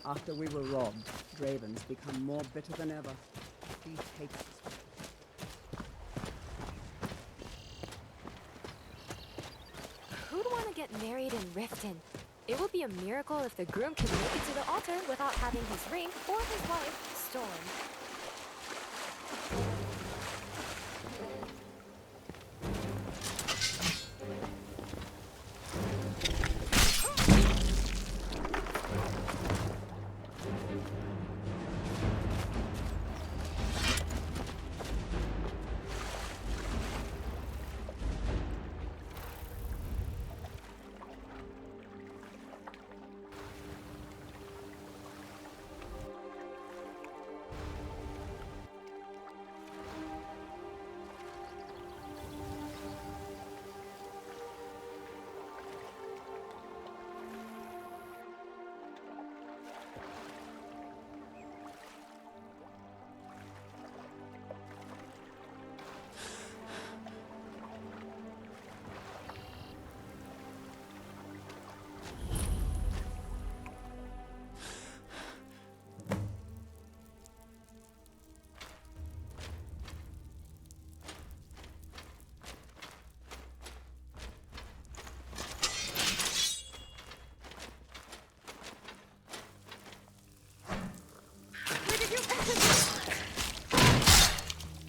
After we were robbed, Draven's become more bitter than ever. He hates us. Who'd want to get married in Riften? It would be a miracle if the groom could make it to the altar without having his ring or his wife stolen.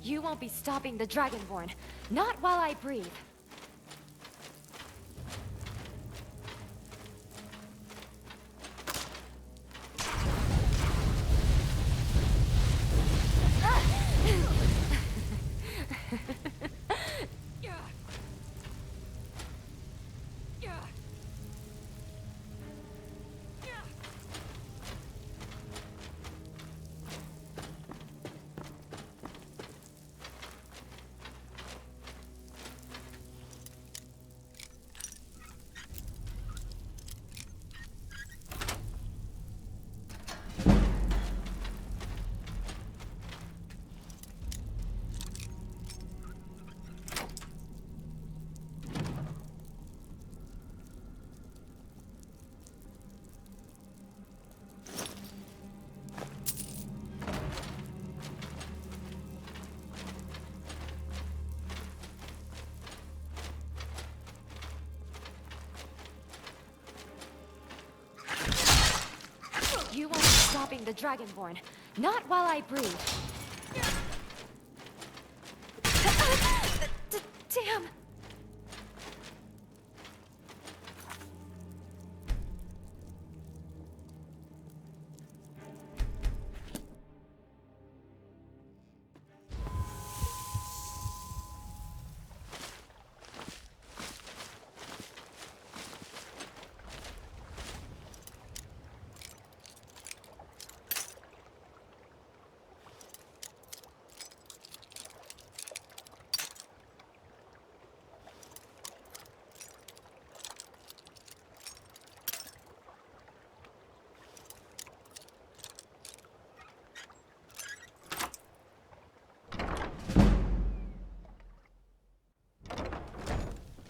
You won't be stopping the Dragonborn. Not while I breathe. You won't be stopping the Dragonborn. Not while I breathe. Damn!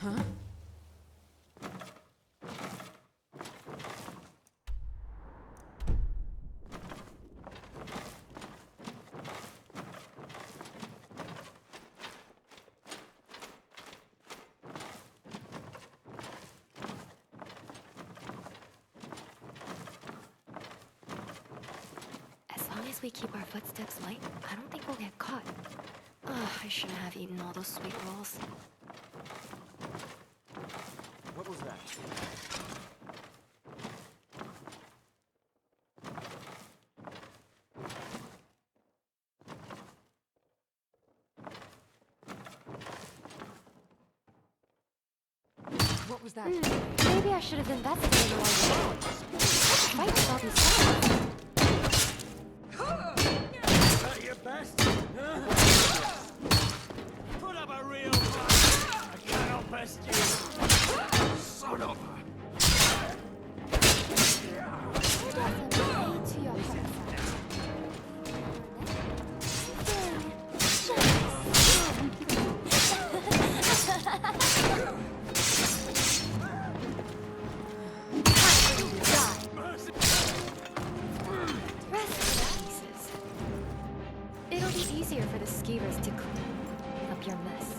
Huh? As long as we keep our footsteps light, I don't think we'll get caught. Ugh, I shouldn't have eaten all those sweet rolls. What was that? What was that? Maybe I should have investigated while you're out. Let's fight with all these guys. Is that your best? Put up a real fight! I cannot best you! Son of a... Who doesn't lead to your heart? It's easier for the skeevers to clean up your mess.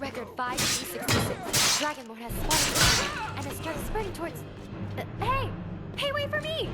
Record 5D66. Dragonlord has spotted the enemy and has started spreading towards... hey! Hey, wait for me!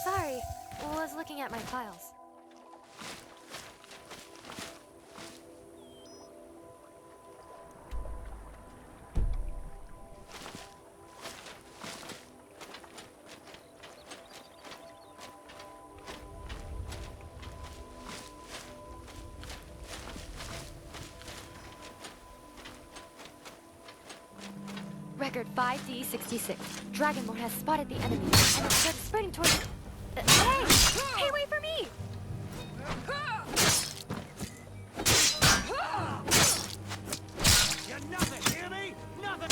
Sorry, I was looking at my files. Record 5D66. Dragonlord has spotted the enemy and has started spreading towards... hey! Hey, wait for me! You're nothing, hear me? Nothing!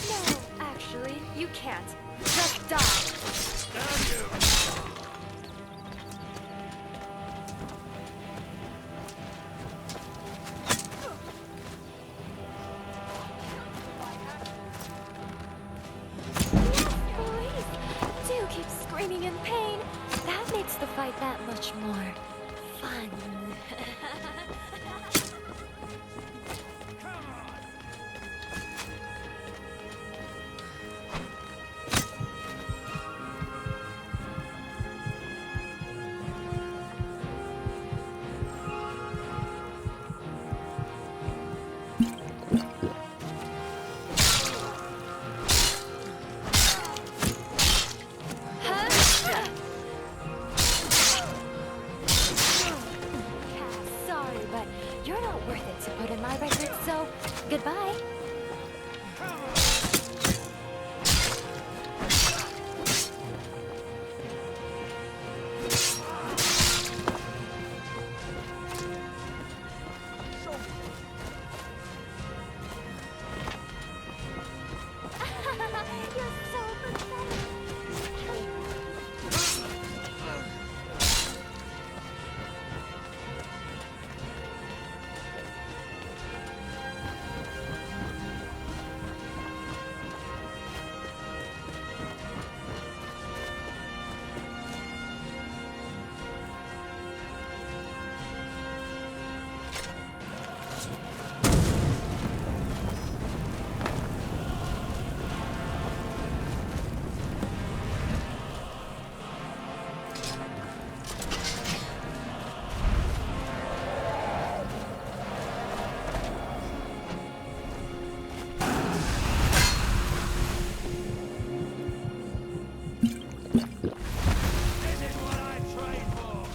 No, actually, you can't. Just die. Do keep screaming in pain. That makes the fight that much more fun. Sorry, but you're not worth it to put in my records. This is what I trade for.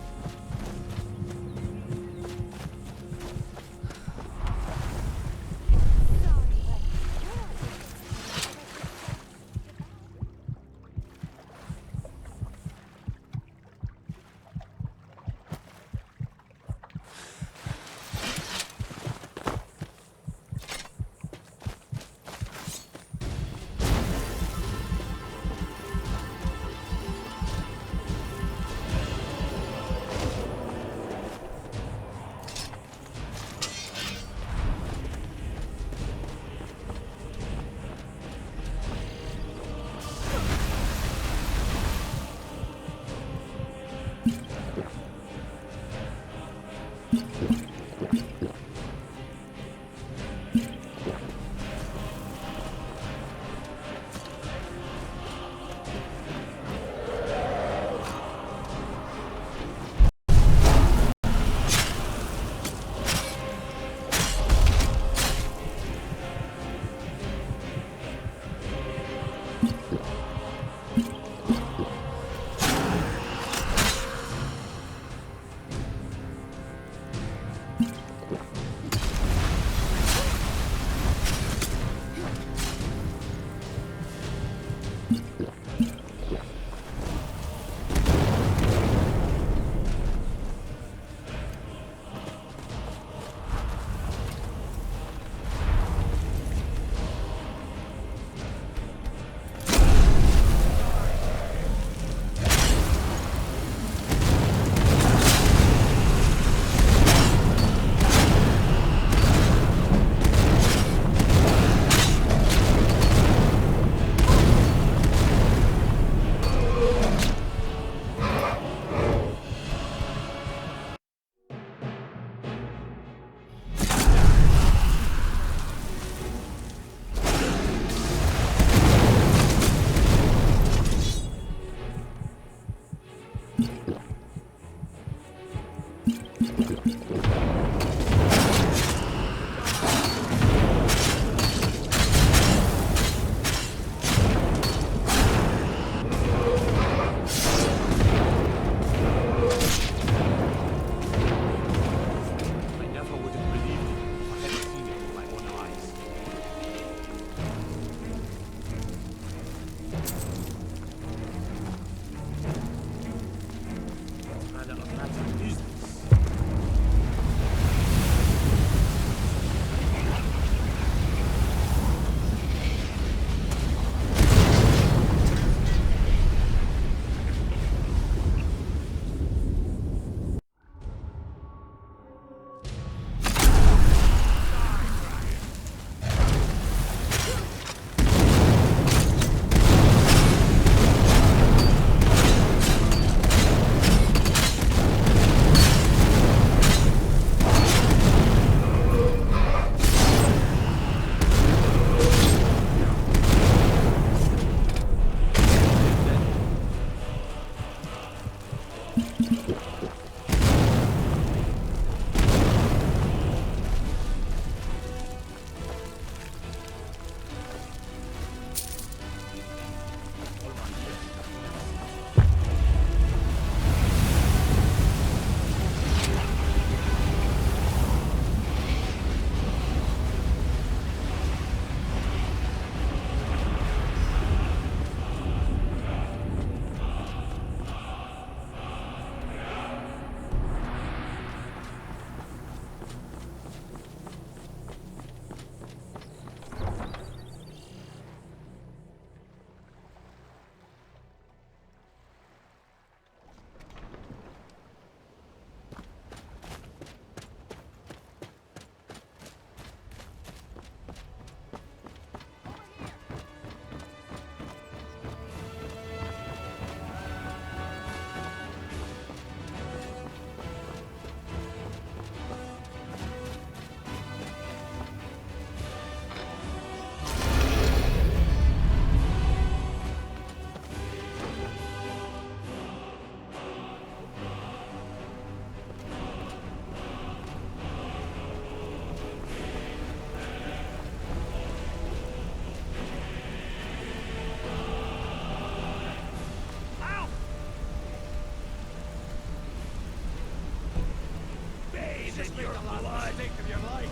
your blood. Of your life.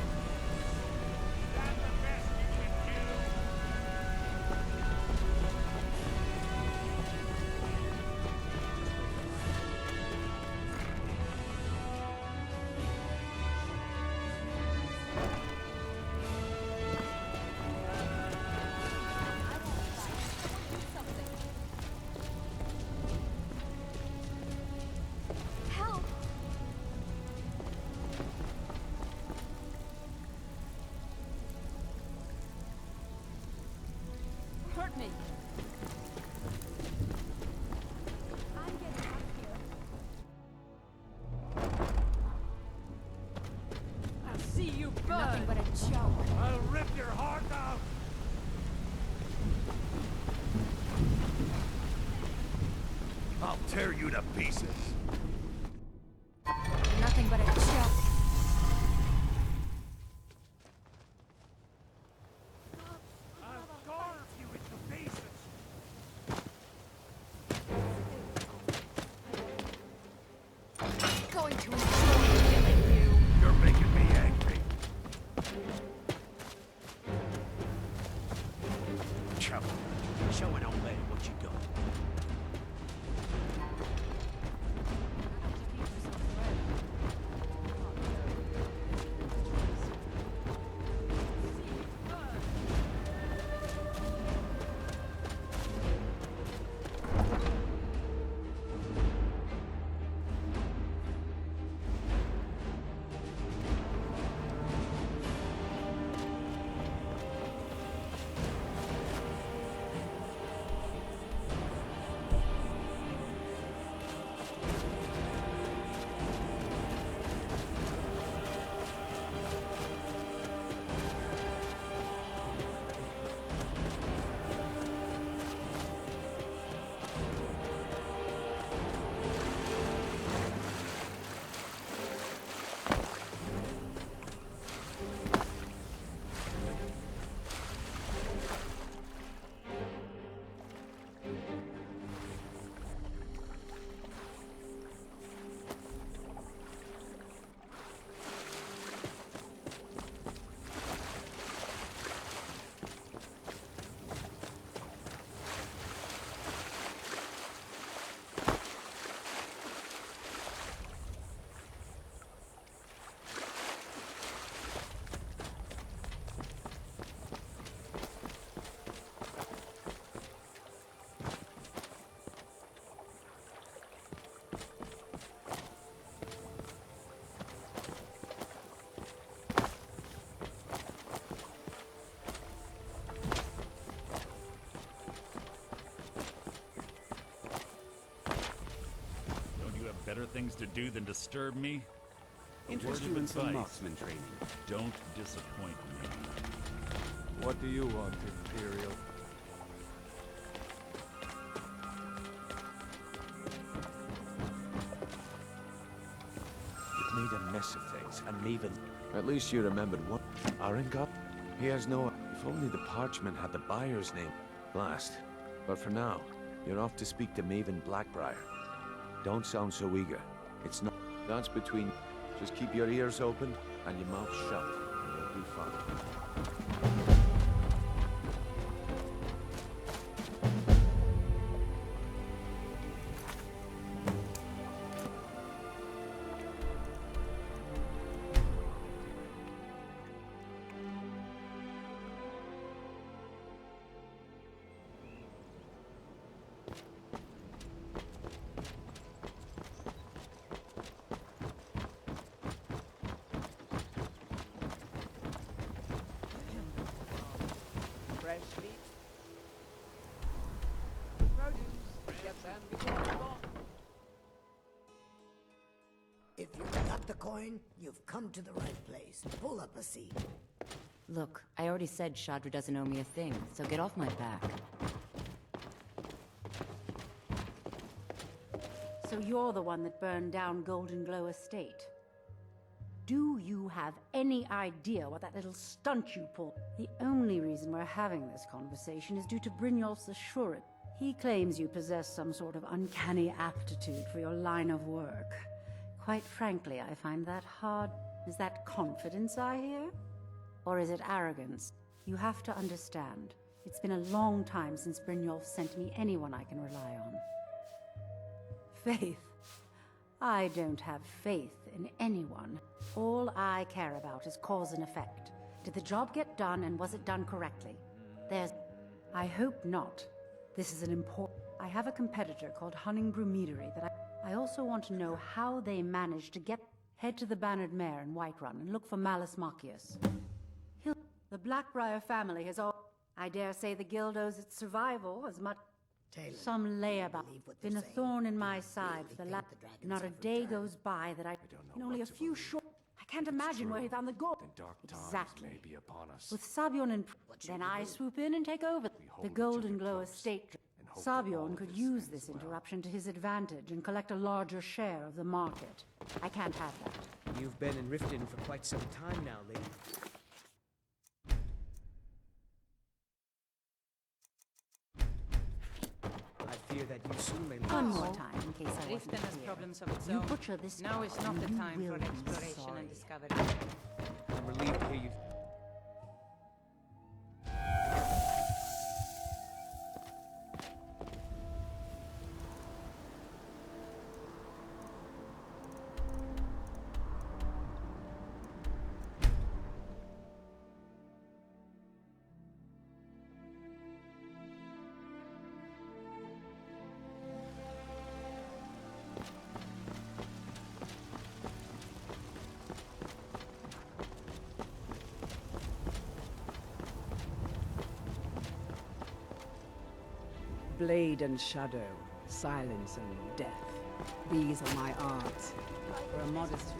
That's the best you can do. Help! Hurt me. I'm getting out here. I'll see you burn. Nothing but a joke. I'll rip your heart out. I'll tear you to pieces. Nothing but a joke. I'll carve you into pieces. Going to enjoy killing you. You're making me angry. Chum, showing old man what you got. Better things to do than disturb me? Interest Word you of in some advice. marksman training. Don't disappoint me. What do you want, Imperial? You've made a mess of things, and even... At least you remembered what... Arengot? He has no... If only the parchment had the buyer's name. Blast. But for now, you're off to speak to Maven Blackbriar. Don't sound so eager. It's not... That's between... Just keep your ears open and your mouth shut, and you'll be fine. Fresh meat. Produce. Get them before it's gone. If you've got the coin, you've come to the right place. Pull up a seat. Look, I already said Shadra doesn't owe me a thing, so get off my back. So you're the one that burned down Golden Glow Estate? Do you have any idea what that little stunt you pulled? The only reason we're having this conversation is due to Brynjolf's assurance. He claims you possess some sort of uncanny aptitude for your line of work. Quite frankly, I find that hard Is that confidence I hear? Or is it arrogance? You have to understand. It's been a long time since Brynjolf sent me anyone I can rely on. Faith? I don't have faith in anyone. All I care about is cause and effect. Did the job get done, and was it done correctly? I hope not. This is an important... I have a competitor called Honningbrew Meadery that I also want to know how they managed to get... Head to the Bannered Mare in Whiterun and look for Malus Macius. The Blackbriar family has all... I dare say the guild owes its survival as much... Taylor, Some layabout. believe what they're Been a saying. thorn in my Really side for the think last... the dragons Not a have day returned? goes by that I... In only a few short... I can't imagine where he found the gold. Exactly. With Sabjorn and... Then I swoop in and take over. The Golden Glow estate... Sabjorn could use this interruption to his advantage and collect a larger share of the market. I can't have that. You've been in Riften for quite some time now, lady. I fear that you soon may One more time, in case I wasn't Riften has clear. problems of its You own. butcher this Now is not the and you time will for be exploration sorry. and discovery. I'm relieved to hear you. Blade and shadow, silence and death. These are my arts. For a modest fee.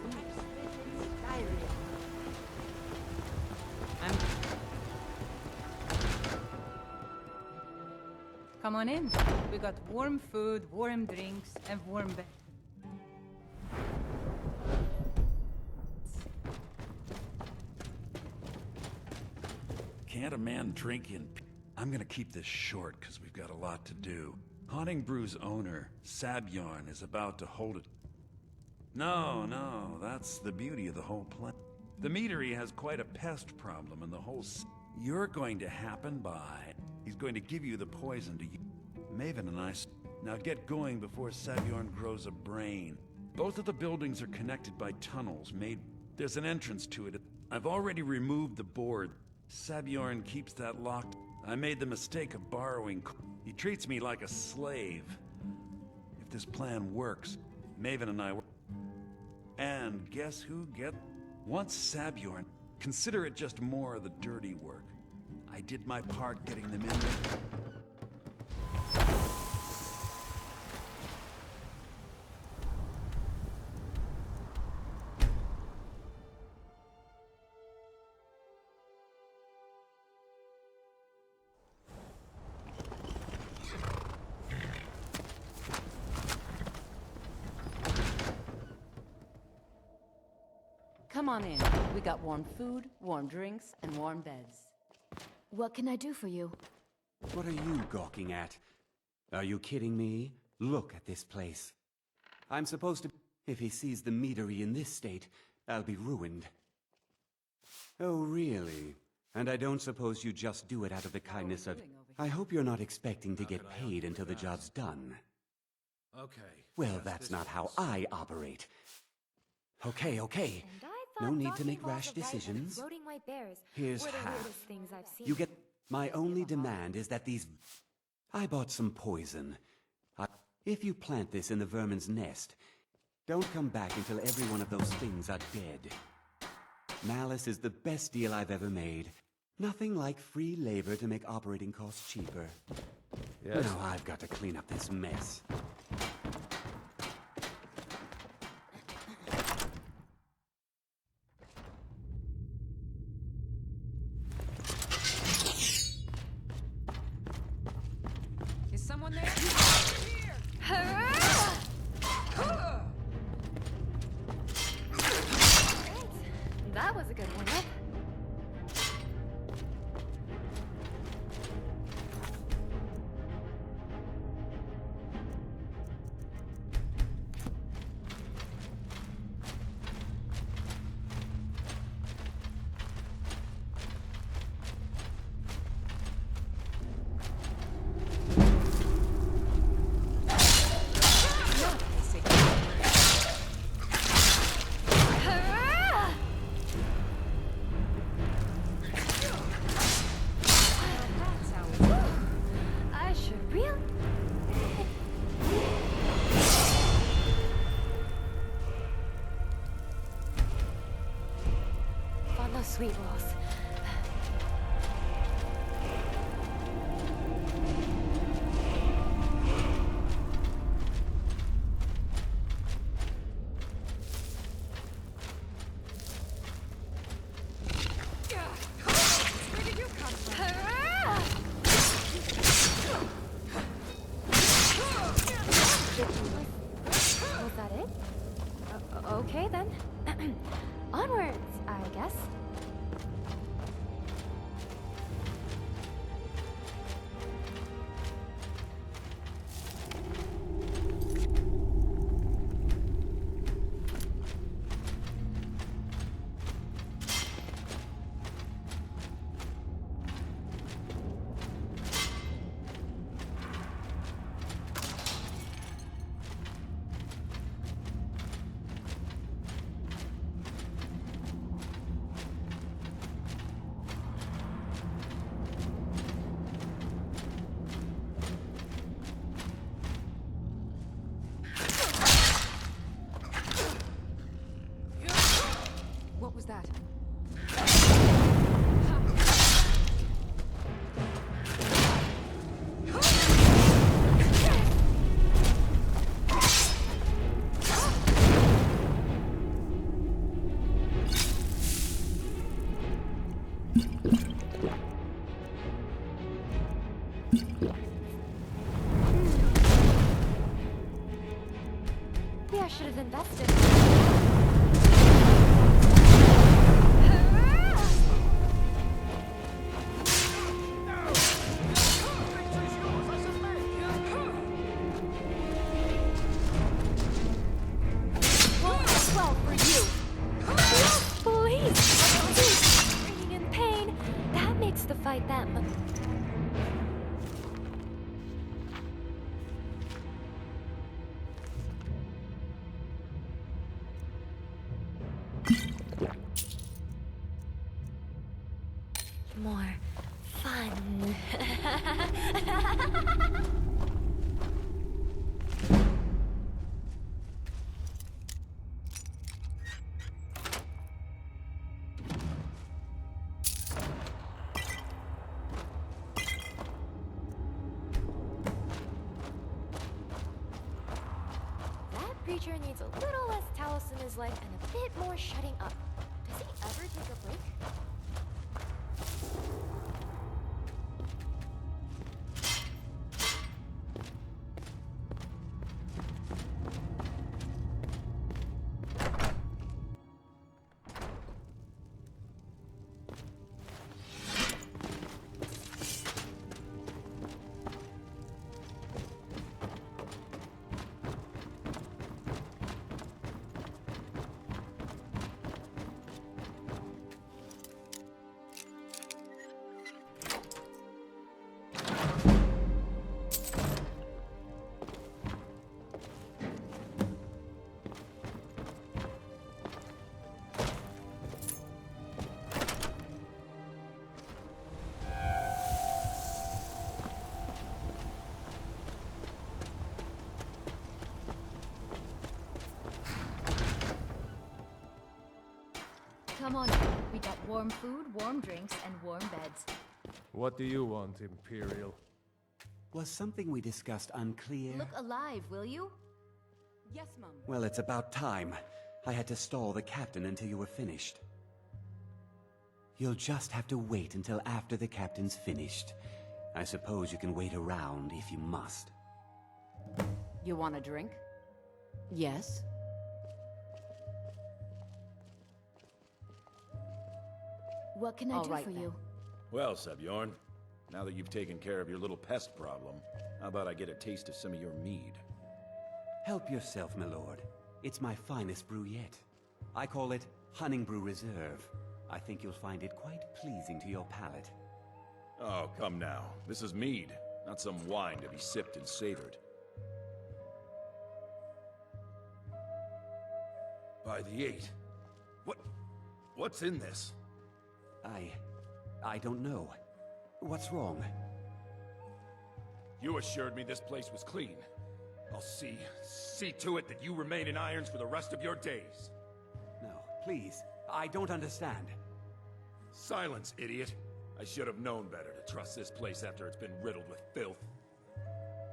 Come on in. We got warm food, warm drinks, and warm bed. Can't a man drink in... I'm gonna keep this short, because we've got a lot to do. Honningbrew's owner, Sabjorn, is about to hold it. No, that's the beauty of the whole plan. The meadery has quite a pest problem, and the whole... You're going to happen by. He's going to give you the poison to you. Maven and I... Now get going before Sabjorn grows a brain. Both of the buildings are connected by tunnels made... There's an entrance to it. I've already removed the board. Sabjorn keeps that locked. I made the mistake of borrowing... He treats me like a slave. If this plan works, Maven and I were... And guess who Once Sabjorn, consider it just more of the dirty work. I did my part getting them in there. Come on in. We got warm food, warm drinks, and warm beds. What can I do for you? What are you gawking at? Are you kidding me? Look at this place. I'm supposed to... If he sees the meadery in this state, I'll be ruined. Oh, really? And I don't suppose you just do it out of the kindness of... I hope you're not expecting to get paid until the job's done. Okay. Well, that's not how I operate. Okay. And I No thought need to make knocking rash balls of rice and decisions. floating white bears Here's were the half. weirdest things I've seen. You get... My only demand is that these... I bought some poison. If you plant this in the vermin's nest, don't come back until every one of those things are dead. Malice is the best deal I've ever made. Nothing like free labor to make operating costs cheaper. Yes? Now I've got to clean up this mess. Is someone there? That was a good one. Up. sweet rolls. Where did you come from? Was that it? Okay then. Onwards, I guess. What was that? Maybe I should have invested. Well, for you. Please. Screaming in pain. That makes the fight that much. More fun. That preacher needs a little less Talos in his life and a bit more shutting up. Does he ever take a break? Come on, we got warm food, warm drinks, and warm beds. What do you want, Imperial? Was something we discussed unclear? Look alive, will you? Yes, Mum. Well, it's about time. I had to stall the captain until you were finished. You'll just have to wait until after the captain's finished. I suppose you can wait around if you must. You want a drink? Yes. What can I All do right, for then. you? Well, Sebjorn, now that you've taken care of your little pest problem, how about I get a taste of some of your mead? Help yourself, my lord. It's my finest brew yet. I call it Hunting Brew Reserve. I think you'll find it quite pleasing to your palate. Oh, come now. This is mead, not some wine to be sipped and savored. By the 8. What's in this? I don't know. What's wrong? You assured me this place was clean. I'll see to it that you remain in irons for the rest of your days. No, please. I don't understand. Silence, idiot. I should have known better to trust this place after it's been riddled with filth.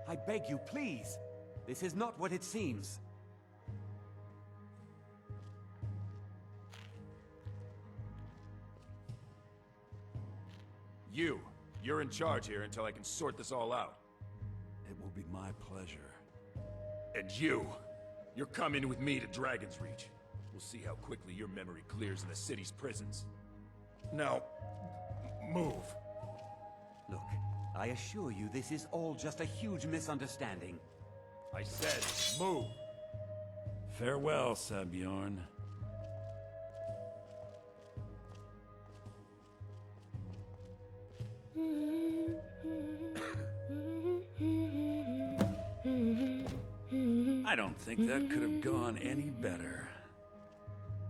I beg you, please. This is not what it seems. You're in charge here until I can sort this all out. It will be my pleasure. And you're coming with me to Dragon's Reach. We'll see how quickly your memory clears in the city's prisons. Now, move. Look, I assure you this is all just a huge misunderstanding. I said, move. Farewell, Sabjorn. I don't think that could have gone any better.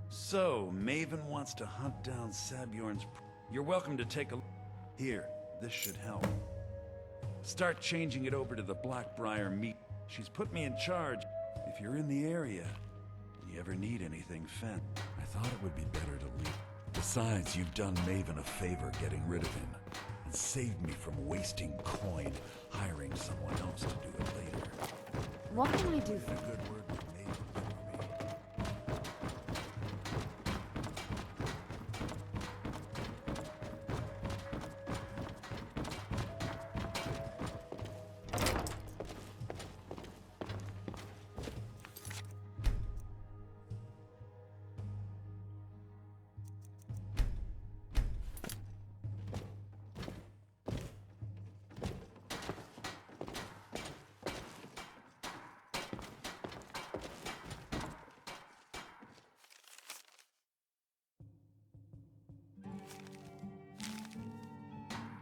So, Maven wants to hunt down Sabjorn's... You're welcome to take a... Here, this should help. Start changing it over to the Blackbriar meat. She's put me in charge. If you're in the area, and you ever need anything fent, I thought it would be better to leave. Besides, you've done Maven a favor getting rid of him, and saved me from wasting coin hiring someone else to do it later. What can I do for A good word with Maven for me.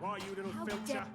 Why, you little How filcher? dare-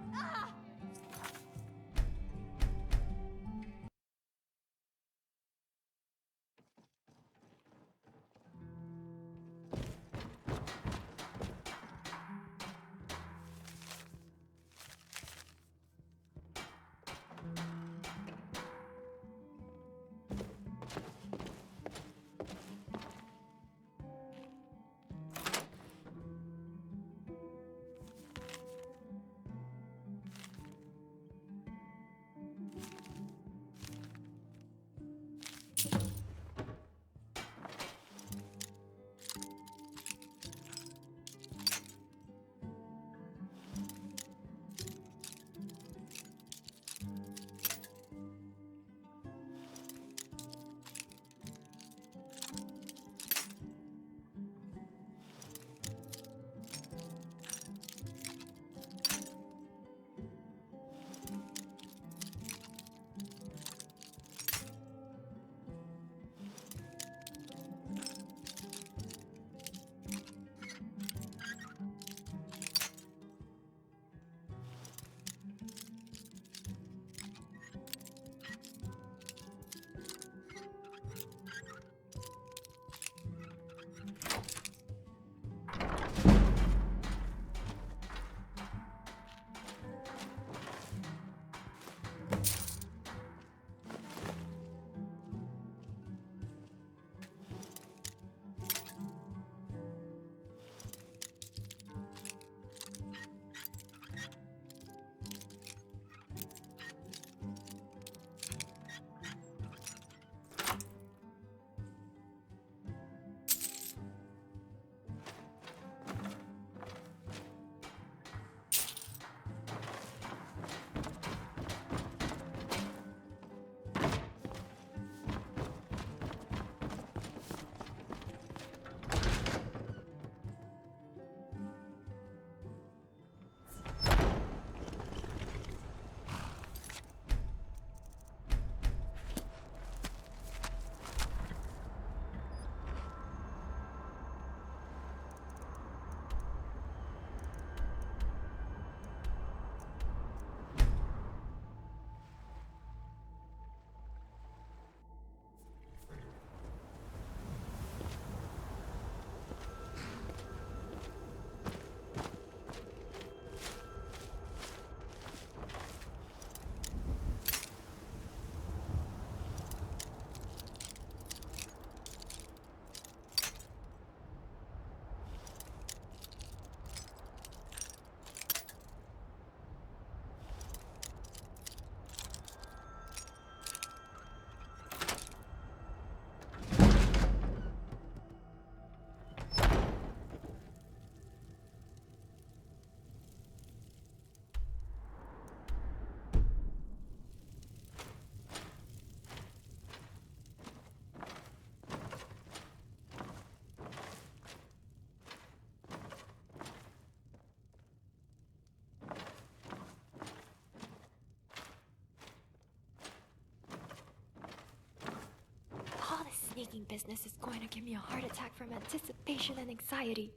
baking business is going to give me a heart attack from anticipation and anxiety.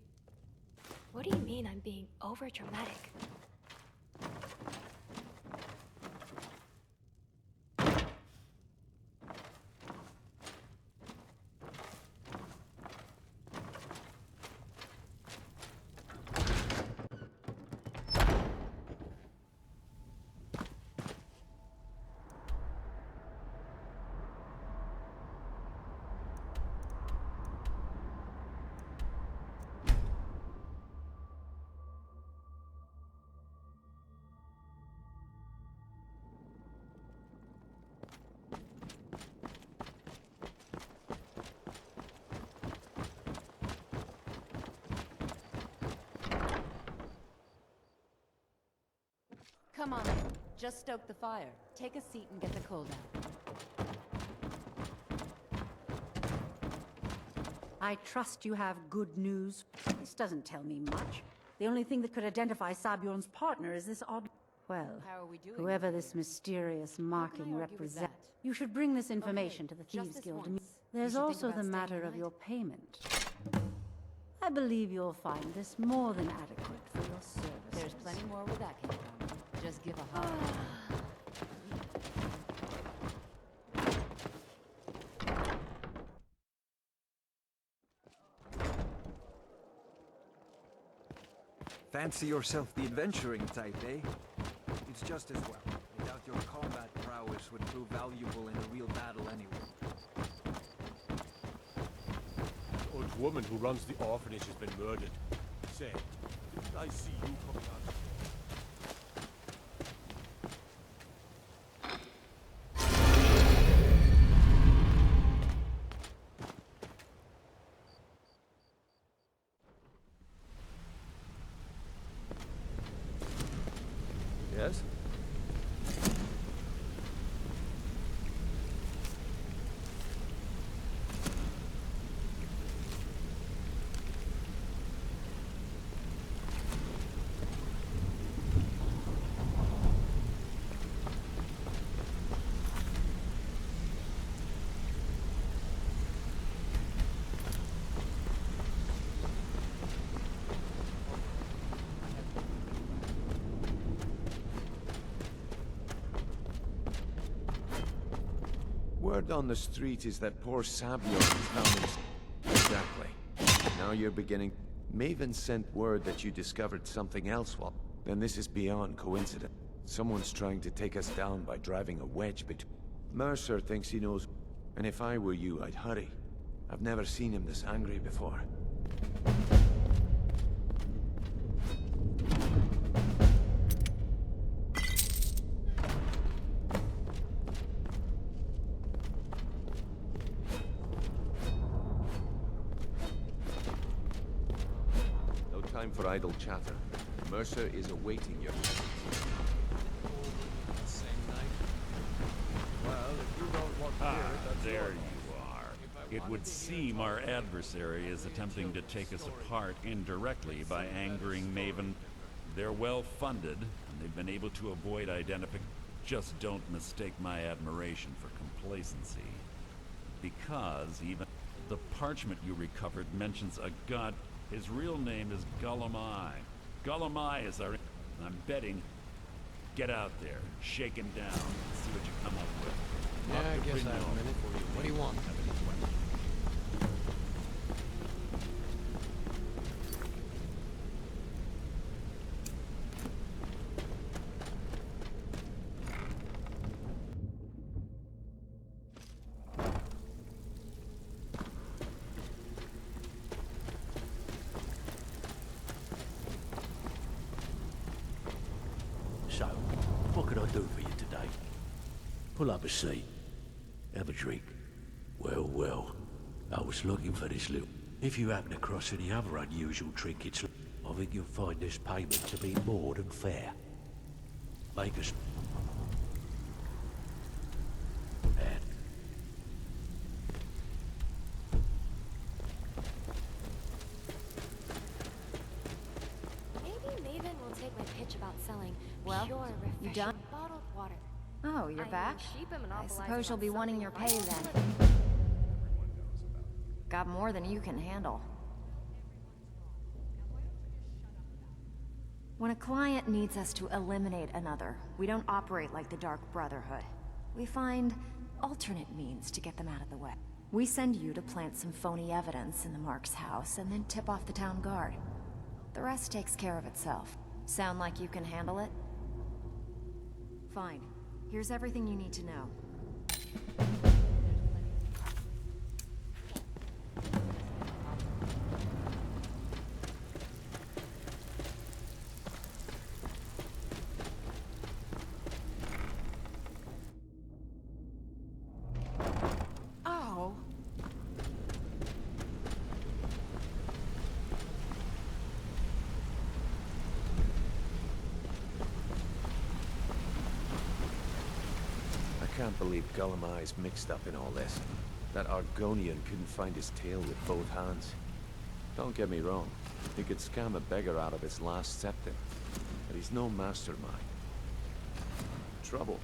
What do you mean I'm being over-dramatic? Come on in. Just stoke the fire. Take a seat and get the cold out. I trust you have good news. This doesn't tell me much. The only thing that could identify Sabjorn's partner is this odd... Well, How are we doing? whoever this mysterious marking represents, you should bring this information to the Thieves Guild. There's also the matter of your payment. I believe you'll find this more than adequate for your services. There's plenty more where that came from. Just give a holler. Fancy yourself the adventuring type, eh? It's just as well. I doubt your combat prowess would prove valuable in a real battle anyway. That old woman who runs the orphanage has been murdered. Say, didn't I see you coming out? Yes? Word on the street is that poor Sabion is found in... Exactly. Now you're beginning... Maven sent word that you discovered something else while... Then this is beyond coincidence. Someone's trying to take us down by driving a wedge between... Mercer thinks he knows... And if I were you, I'd hurry. I've never seen him this angry before. For idle chatter. Mercer is awaiting your... Same night? Well, if you don't want to hear it, that's there your you are. It would seem our adversary is attempting to take us apart indirectly by angering Maven. They're well funded, and they've been able to avoid identification. Just don't mistake my admiration for complacency. Because even the parchment you recovered mentions a god. His real name is Gullumai. Gullumai is our... I'm betting... Get out there, shake him down, and see what you come up with. Yeah, I guess I have a minute. What do you want? So, what can I do for you today? Pull up a seat. Have a drink. Well, well. I was looking for this little... If you happen across any other unusual trinkets, I think you'll find this payment to be more than fair. Make us... Maybe Maven will take my pitch about selling Well, pure, you refreshing done? bottled water. Oh, you're back? Sheep I suppose you'll be wanting your pay then. Got more than you can handle. When a client needs us to eliminate another, we don't operate like the Dark Brotherhood. We find alternate means to get them out of the way. We send you to plant some phony evidence in the Mark's house and then tip off the town guard. The rest takes care of itself. Sound like you can handle it? Fine. Here's everything you need to know. Ow! I can't believe Gullimeye's mixed up in all this. That Argonian couldn't find his tail with both hands. Don't get me wrong, he could scam a beggar out of his last septim, but he's no mastermind. Trouble?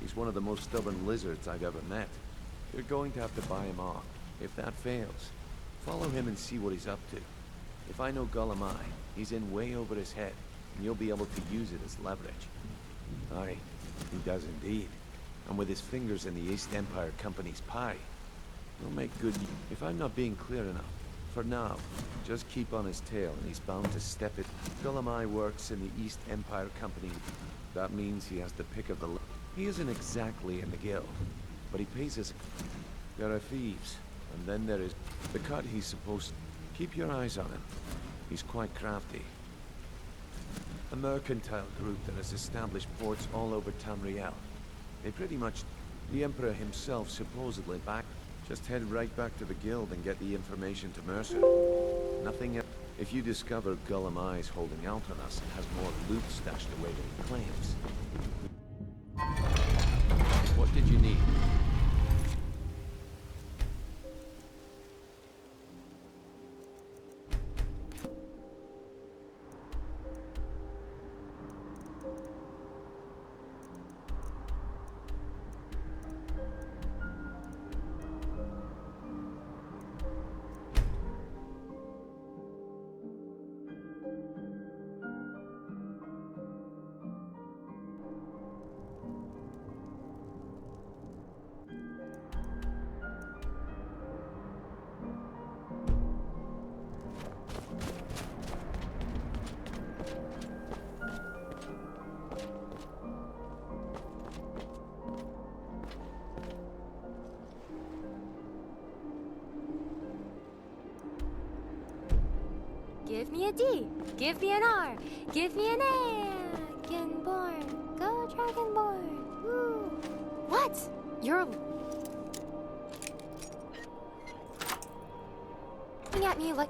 He's one of the most stubborn lizards I've ever met. You're going to have to buy him off. If that fails, follow him and see what he's up to. If I know Gullimeye, he's in way over his head, and you'll be able to use it as leverage. Aye, he does indeed. And with his fingers in the East Empire Company's pie, he'll make good use. If I'm not being clear enough, for now, just keep on his tail and he's bound to step it. Gullimeye works in the East Empire Company. That means he has the pick of the... He isn't exactly in the guild, but he pays us... There are thieves, and then there is... The cut he's supposed to... Keep your eyes on him. He's quite crafty. A mercantile group that has established ports all over Tamriel. They pretty much... The Emperor himself supposedly back... Just head right back to the guild and get the information to Mercer. Nothing else. If you discover Gullimeye's holding out on us and has more loot stashed away than he claims... What did you need? Give me a D. Give me an R. Give me an A. Dragonborn. Go Dragonborn. Woo. What? You're... looking at me like...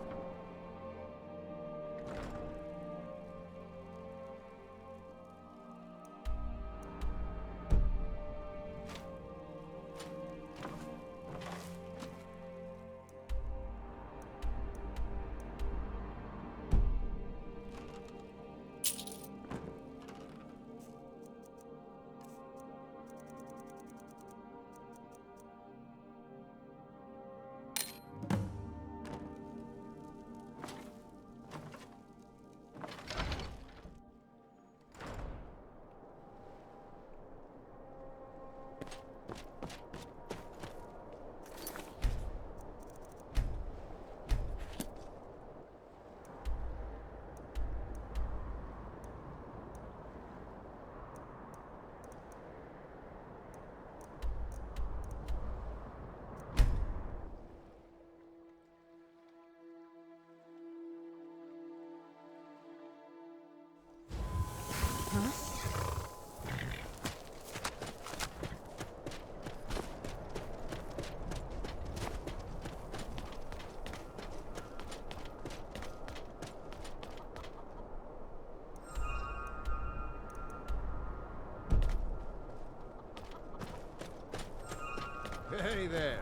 Hey there.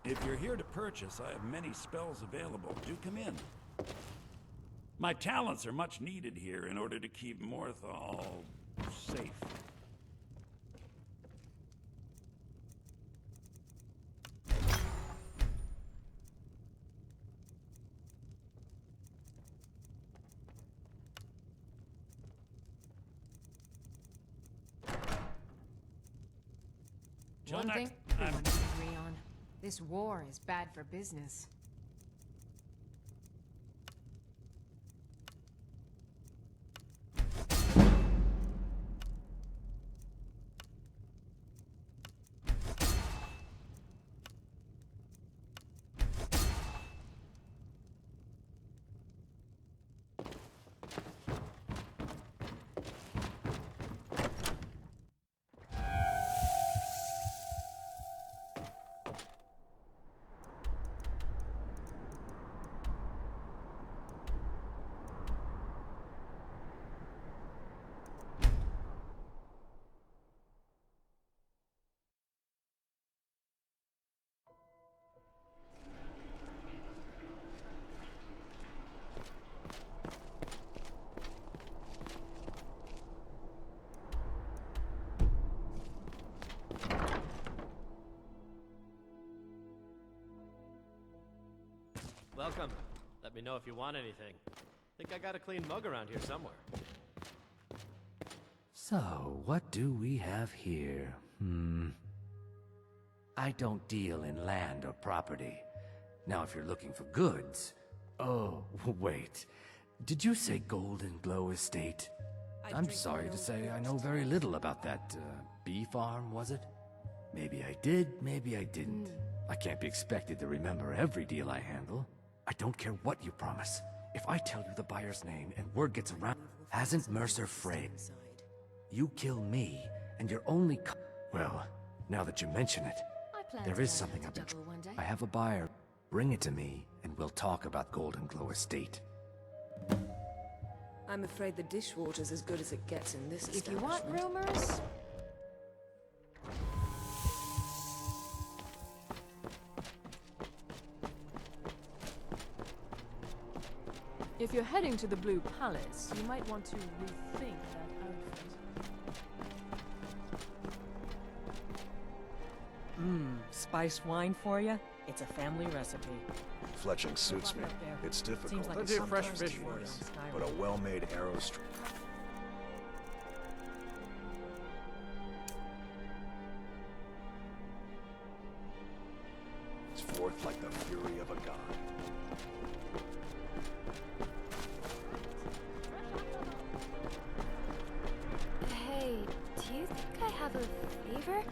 If you're here to purchase, I have many spells available. Do come in. My talents are much needed here in order to keep Morthal safe. One thing everyone can agree on. This war is bad for business. Welcome. Let me know if you want anything. Think I got a clean mug around here somewhere. So, what do we have here? I don't deal in land or property. Now, if you're looking for goods... Oh, wait. Did you say Golden Glow Estate? I'm sorry to say I know very little about that, bee farm, was it? Maybe I did, maybe I didn't. I can't be expected to remember every deal I handle. I don't care what you promise. If I tell you the buyer's name and word gets around... Hasn't Mercer frayed? You kill me, and you're only... Well, now that you mention it, there is something I've been... I have a buyer. Bring it to me, and we'll talk about Golden Glow Estate. I'm afraid the dishwater's as good as it gets in this If you want rumors... If you're heading to the Blue Palace, you might want to rethink that outfit. Spiced wine for you? It's a family recipe. Fletching suits me. It's difficult. Seems like Plenty of fresh fish to for use, us. but a well-made arrow string. It's forth like the fury of a god. Hey, do you think I have a fever?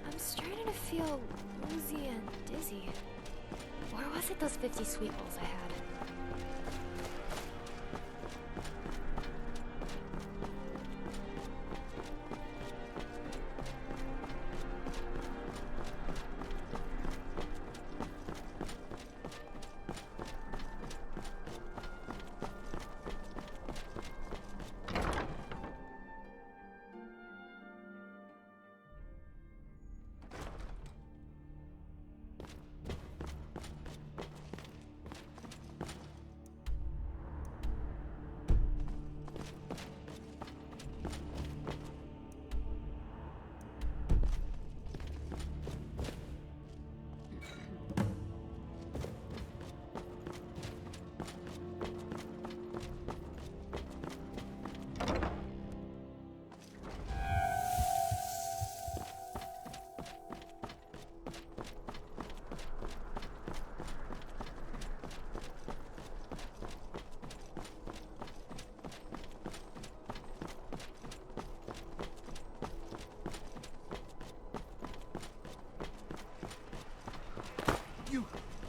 I'm starting to feel woozy and dizzy. Or was it those 50 sweet rolls I had?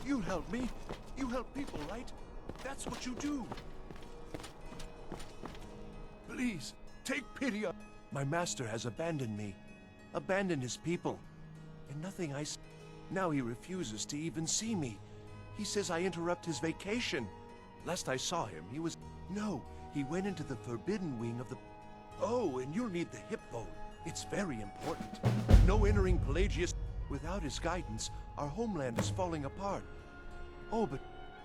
You help me. You help people, right? That's what you do. Please, take pity on... My master has abandoned me. Abandoned his people. And nothing I... Now he refuses to even see me. He says I interrupt his vacation. Last I saw him, he was... No, he went into the forbidden wing of the... Oh, and you'll need the hip bone. It's very important. No entering Pelagius... Without his guidance, our homeland is falling apart. Oh, but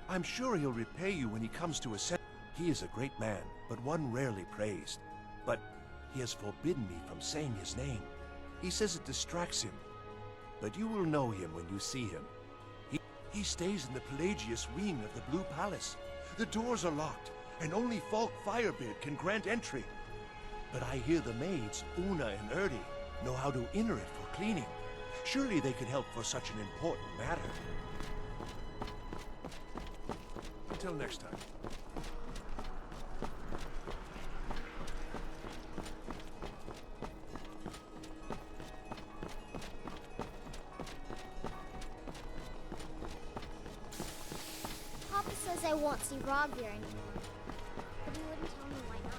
I'm sure he'll repay you when he comes to his senses. He is a great man, but one rarely praised. But he has forbidden me from saying his name. He says it distracts him. But you will know him when you see him. He stays in the Pelagius wing of the Blue Palace. The doors are locked, and only Falk Firebeard can grant entry. But I hear the maids, Una and Erdi, know how to enter it for cleaning. Surely they could help for such an important matter. Until next time. Papa says I won't see Rob here anymore, but he wouldn't tell me why not.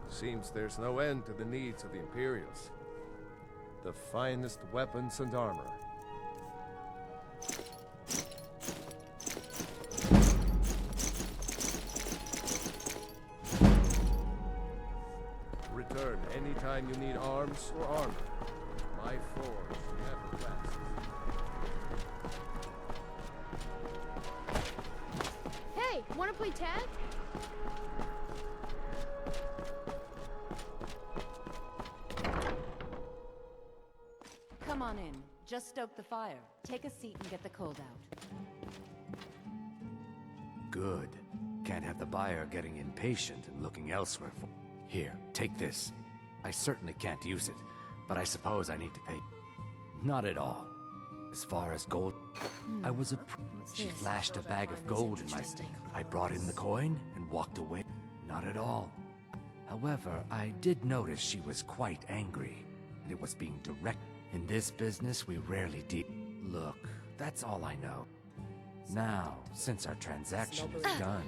Seems there's no end to the needs of the Imperials. The finest weapons and armor. Return anytime you need arms or armor. My forge never rests. Hey, wanna play tag? Come on in. Just stoke the fire. Take a seat and get the cold out. Good. Can't have the buyer getting impatient and looking elsewhere for... Here, take this. I certainly can't use it, but I suppose I need to pay... Not at all. As far as gold... I was a... She flashed a bag of gold in my... I brought in the coin and walked away. Not at all. However, I did notice she was quite angry, and it was being direct... In this business, we rarely deal... Look, that's all I know. Now, since our transaction is done,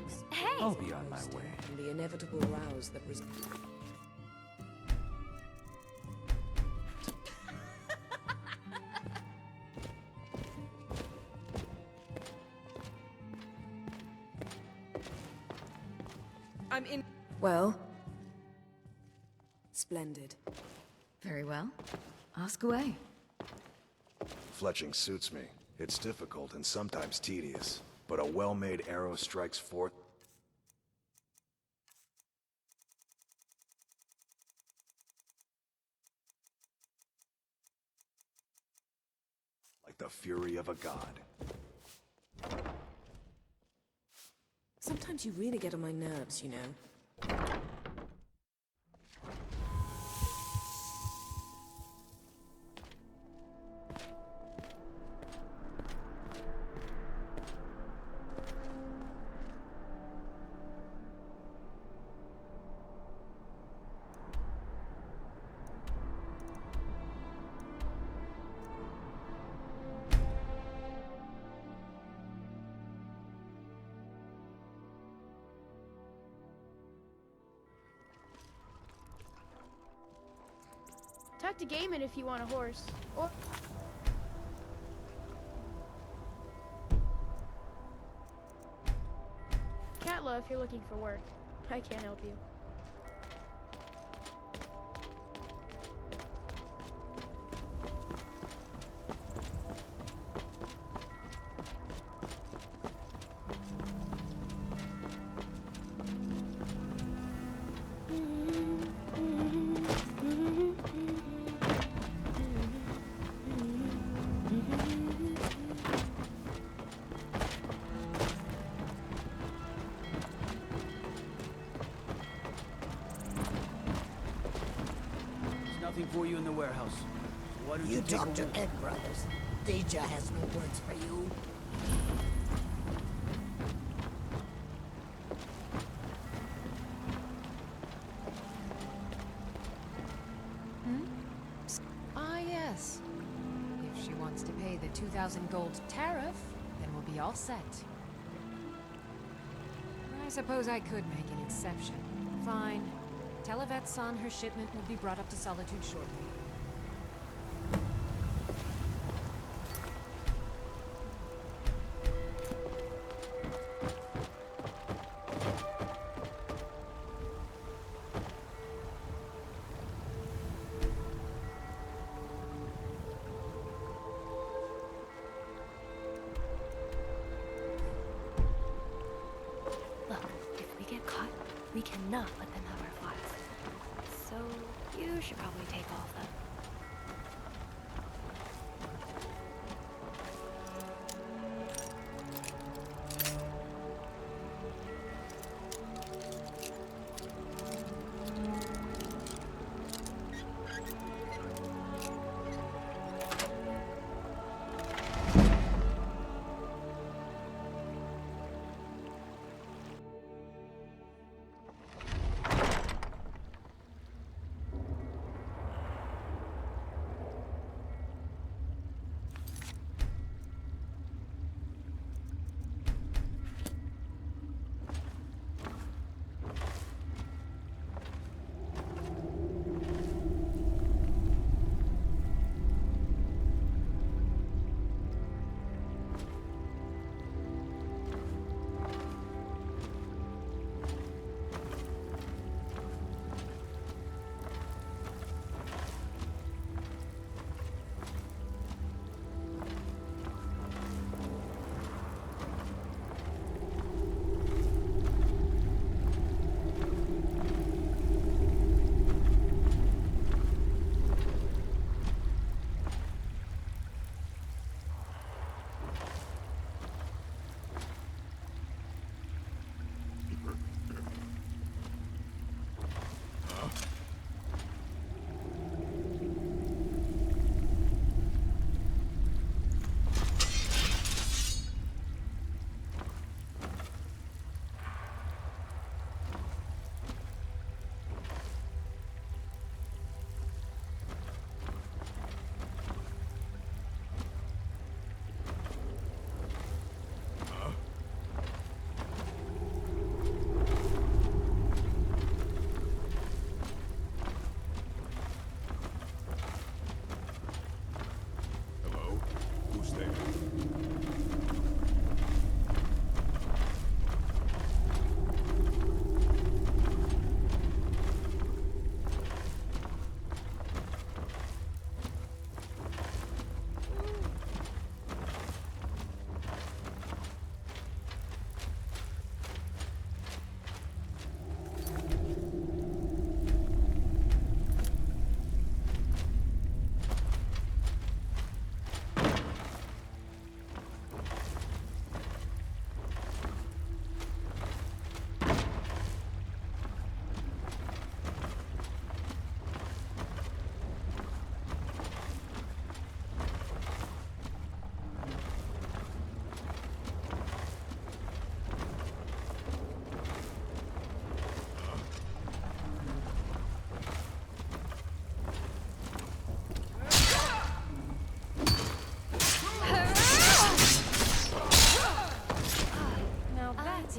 I'll be on my way. And the inevitable rows that was... I'm in... Well? Splendid. Very well. Ask away. Fletching suits me. It's difficult and sometimes tedious, but a well-made arrow strikes forth like the fury of a god. Sometimes you really get on my nerves, you know. Talk to Gaiman if you want a horse. Or Katla if you're looking for work. I can't help you. nothing for you in the warehouse. So why don't you take talk a to walk? Egg Brothers. Deja has no words for you. Ah, yes. If she wants to pay the 2,000 gold tariff, then we'll be all set. I suppose I could make an exception. Fine. Tell Yvette-san her shipment will be brought up to Solitude shortly. Look, if we get caught, we cannot let them have our files. So, you should probably take all of them.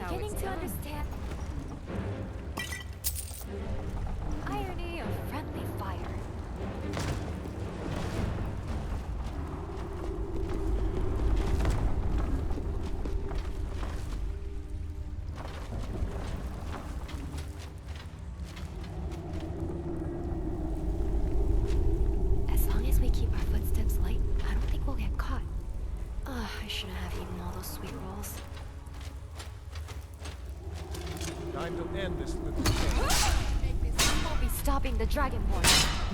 Beginning to understand irony of friendly fire. As long as we keep our footsteps light, I don't think we'll get caught. Ugh, I shouldn't have eaten all those sweet rolls. Time to end this little I won't be stopping the Dragonborn.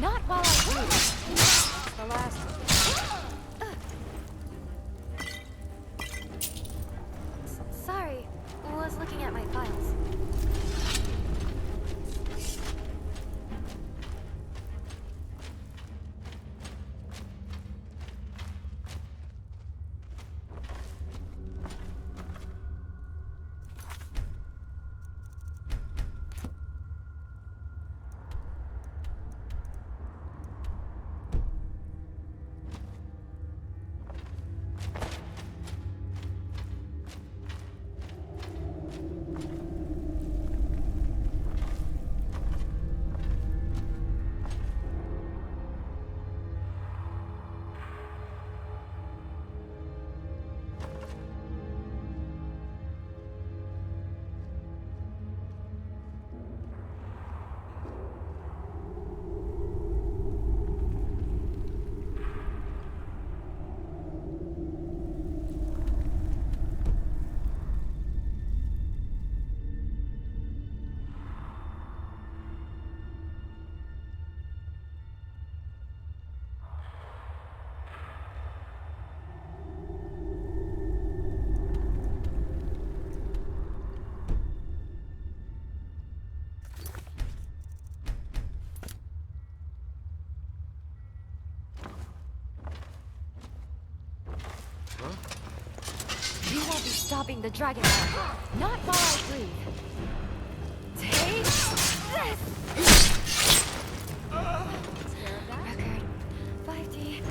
Not while I do. That's the last of it. Sorry, was looking at my files. stopping the dragon now. Not while I breathe. Take this! Record. 5D.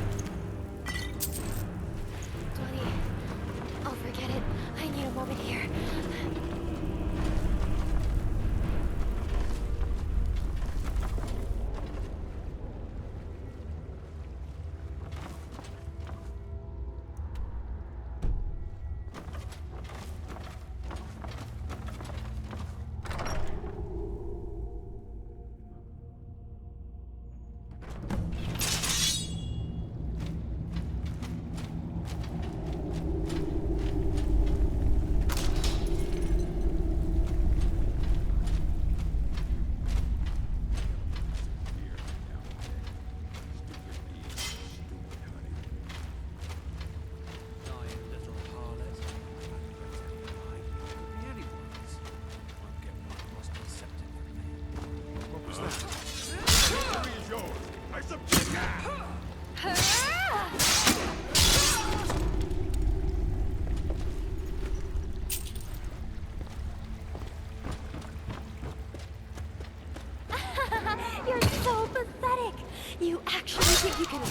20. I'll forget it. I need a moment here. You're so pathetic! You actually think you can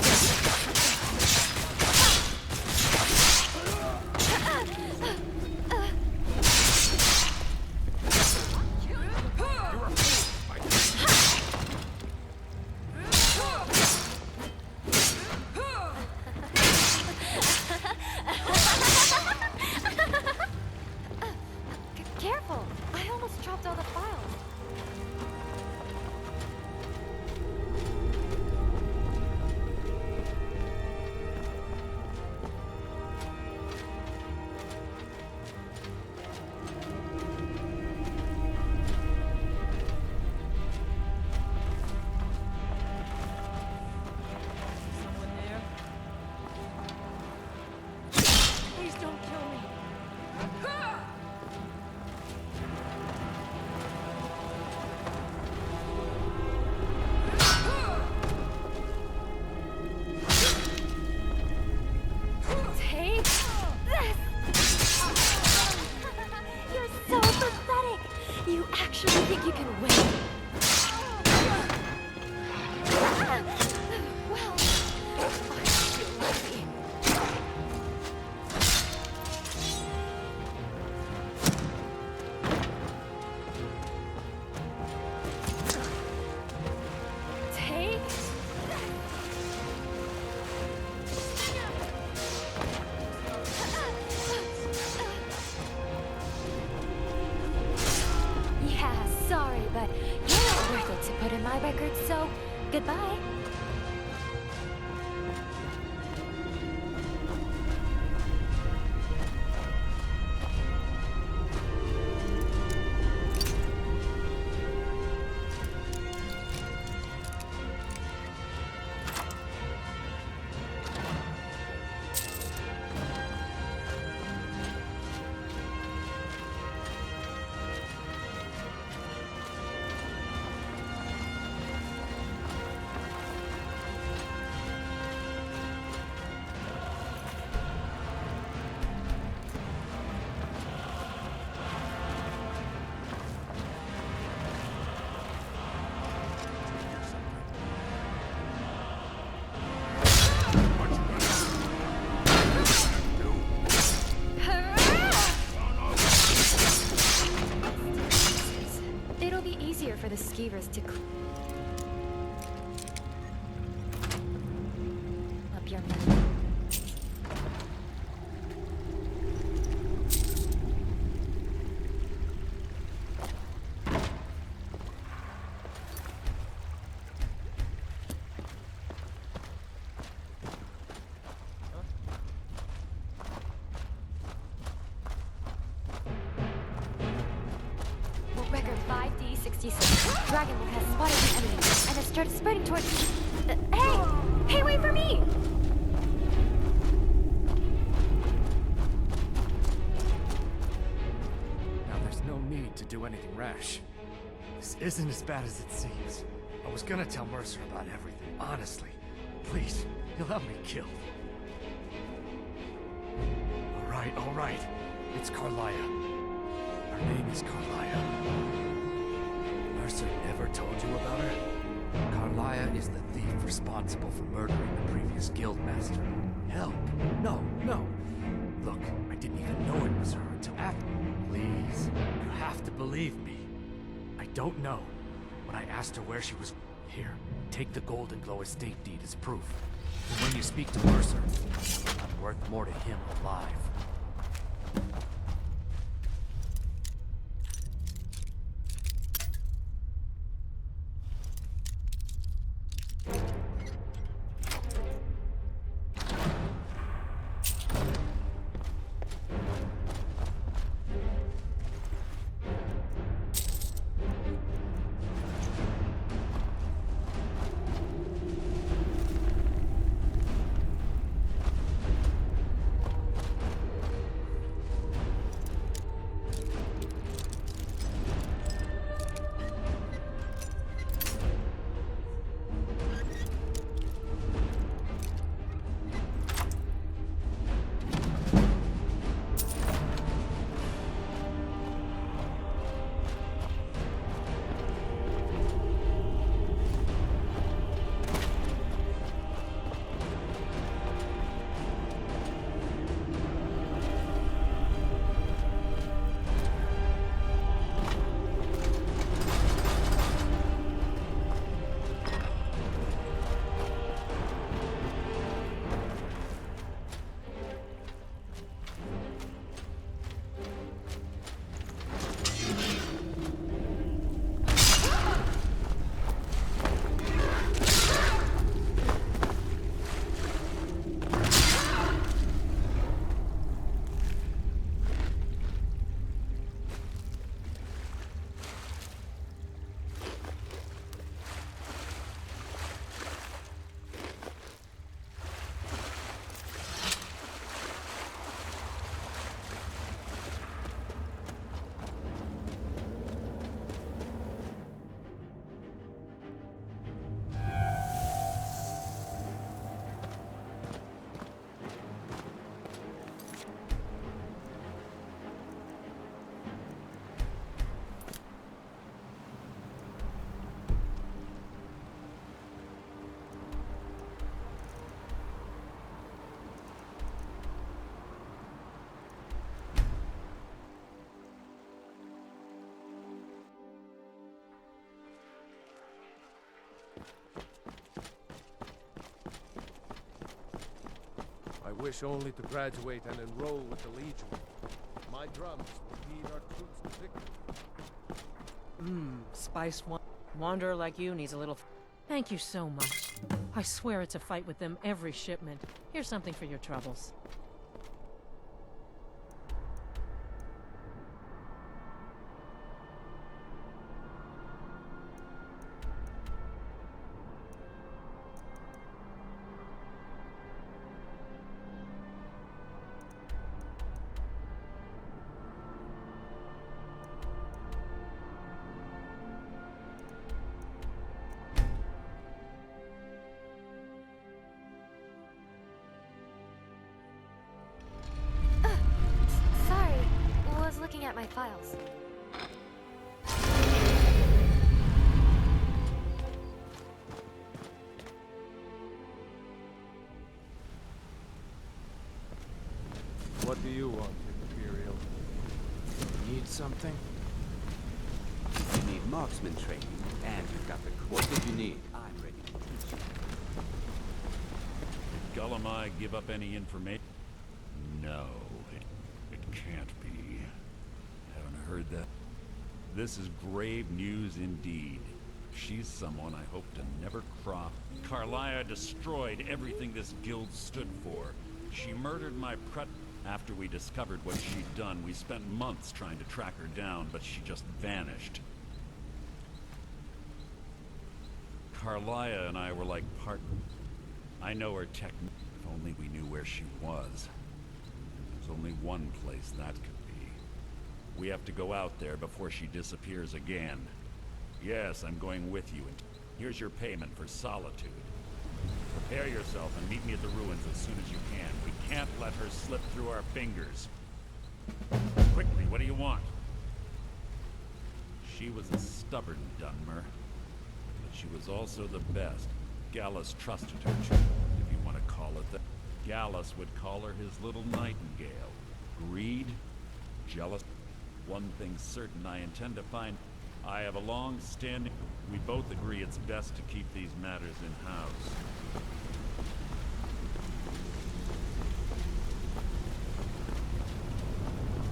Careful! I almost dropped all the files. You actually think you can win? Well, I feel lucky. Take Yeah, sorry, but you're not worth it to put in my record, so goodbye. It'll be easier for the skeevers to up your memory. Record 5D66. Dragonwood has spotted the enemy and has started spreading towards. Hey! Hey, wait for me! Now there's no need to do anything rash. This isn't as bad as it seems. I was gonna tell Mercer about everything, honestly. Please, he'll have me killed. All right. It's Carlia. Her name is Carlia. Mercer never told you about her? Carlia is the thief responsible for murdering the previous guildmaster. Help! No, no! Look, I didn't even know it was her until after. Please, you have to believe me. I don't know. When I asked her where she was... Here, take the Golden Glow estate deed as proof. And when you speak to Mercer, I'm worth more to him alive. I wish only to graduate and enroll with the Legion. My drums will lead our troops to victory. Spice Wanderer like you needs a little... Thank you so much. I swear it's a fight with them every shipment. Here's something for your troubles. Looking at my files. What do you want, Imperial? Need something? You need marksman training, and you've got the... What did you need? I'm ready to teach you. Did Gullumai give up any information? No, it can't be. Haven't heard that. This is grave news indeed. She's someone I hope to never crop. Carlia destroyed everything this guild stood for. She murdered my After we discovered what she'd done, we spent months trying to track her down, but she just vanished. Carlia and I were like partners. I know her technique. If only we knew where she was. There's only one place that could be. We have to go out there before she disappears again. Yes, I'm going with you. Here's your payment for solitude. Prepare yourself and meet me at the ruins as soon as you can. We can't let her slip through our fingers. Quickly, what do you want? She was a stubborn Dunmer, but she was also the best. Gallus trusted her, if you want to call it that. Gallus would call her his little nightingale. Greed, jealous. One thing's certain, I intend to find. I have a long-standing. We both agree it's best to keep these matters in-house.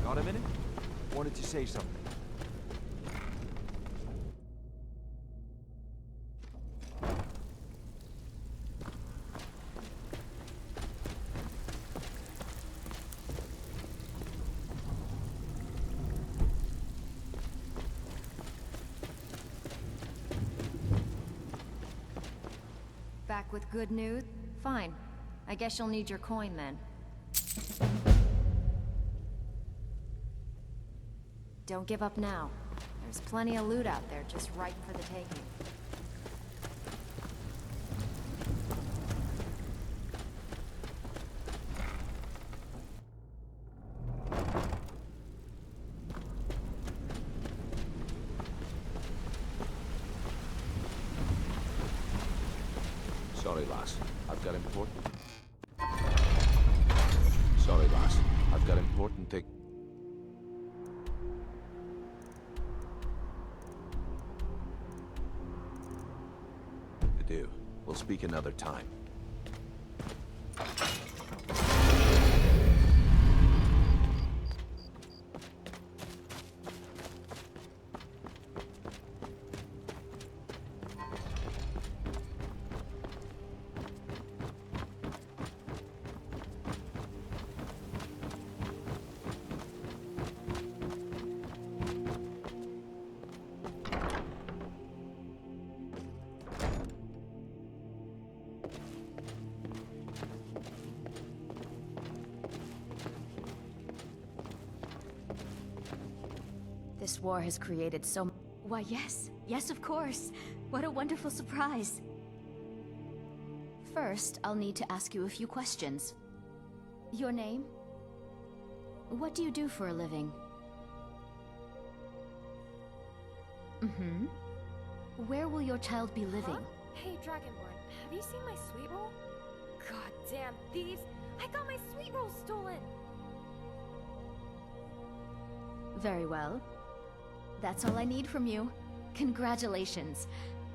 Got a minute? Wanted to say something. Back with good news? Fine. I guess you'll need your coin then. Don't give up now. There's plenty of loot out there just ripe for the taking. Sorry, lass. I've got important... Sorry, lass. I've got important thing... to do. We'll speak another time. This war has created so... Why, yes. Yes, of course. What a wonderful surprise. First, I'll need to ask you a few questions. Your name? What do you do for a living? Mm-hmm. Where will your child be living? Huh? Hey, Dragonborn, have you seen my sweet roll? God damn thieves! I got my sweet roll stolen! Very well. That's all I need from you. Congratulations.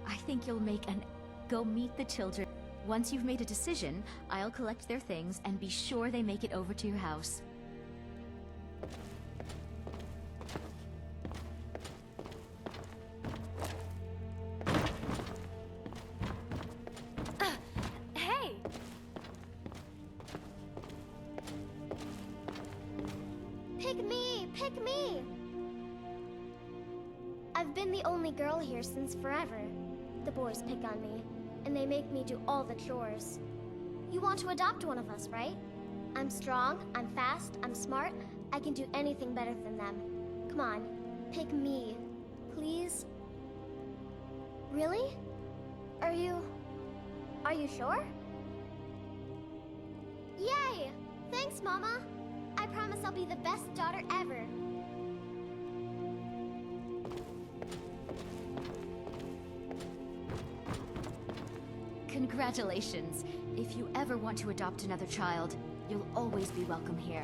I think you'll make an... Go meet the children. Once you've made a decision, I'll collect their things and be sure they make it over to your house. Hey! Pick me! Pick me! I've been the only girl here since forever. The boys pick on me, and they make me do all the chores. You want to adopt one of us, right? I'm strong, I'm fast, I'm smart. I can do anything better than them. Come on, pick me, please? Really? Are you sure? Yay! Thanks, Mama. I promise I'll be the best daughter ever. Congratulations. If you ever want to adopt another child, you'll always be welcome here.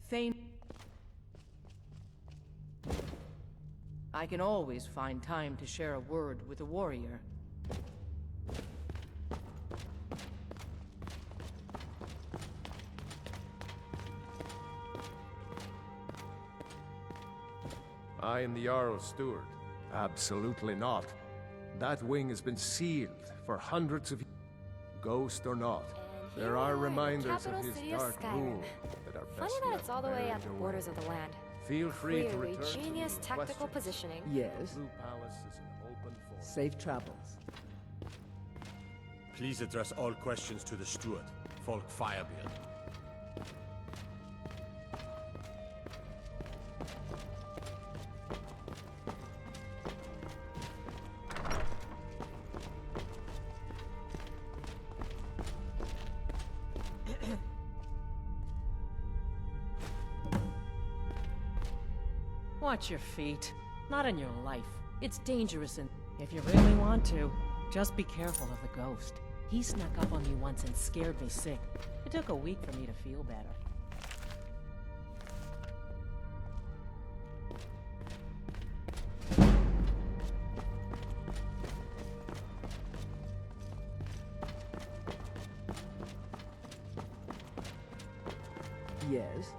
Fame. I can always find time to share a word with a warrior. I am the Jarl's steward. Absolutely not. That wing has been sealed for hundreds of years. Ghost or not, there are reminders of his dark rule that are Funny best that left it's all the way buried at the away. borders of the land. Feel free to Clearly, return to me genius with tactical questions. positioning. Yes. Blue Palace is an open forum. Safe travels. Please address all questions to the steward, Volk Firebeard. Watch your feet. Not in your life. It's dangerous and if you really want to, just be careful of the ghost. He snuck up on me once and scared me sick. It took a week for me to feel better. Yes.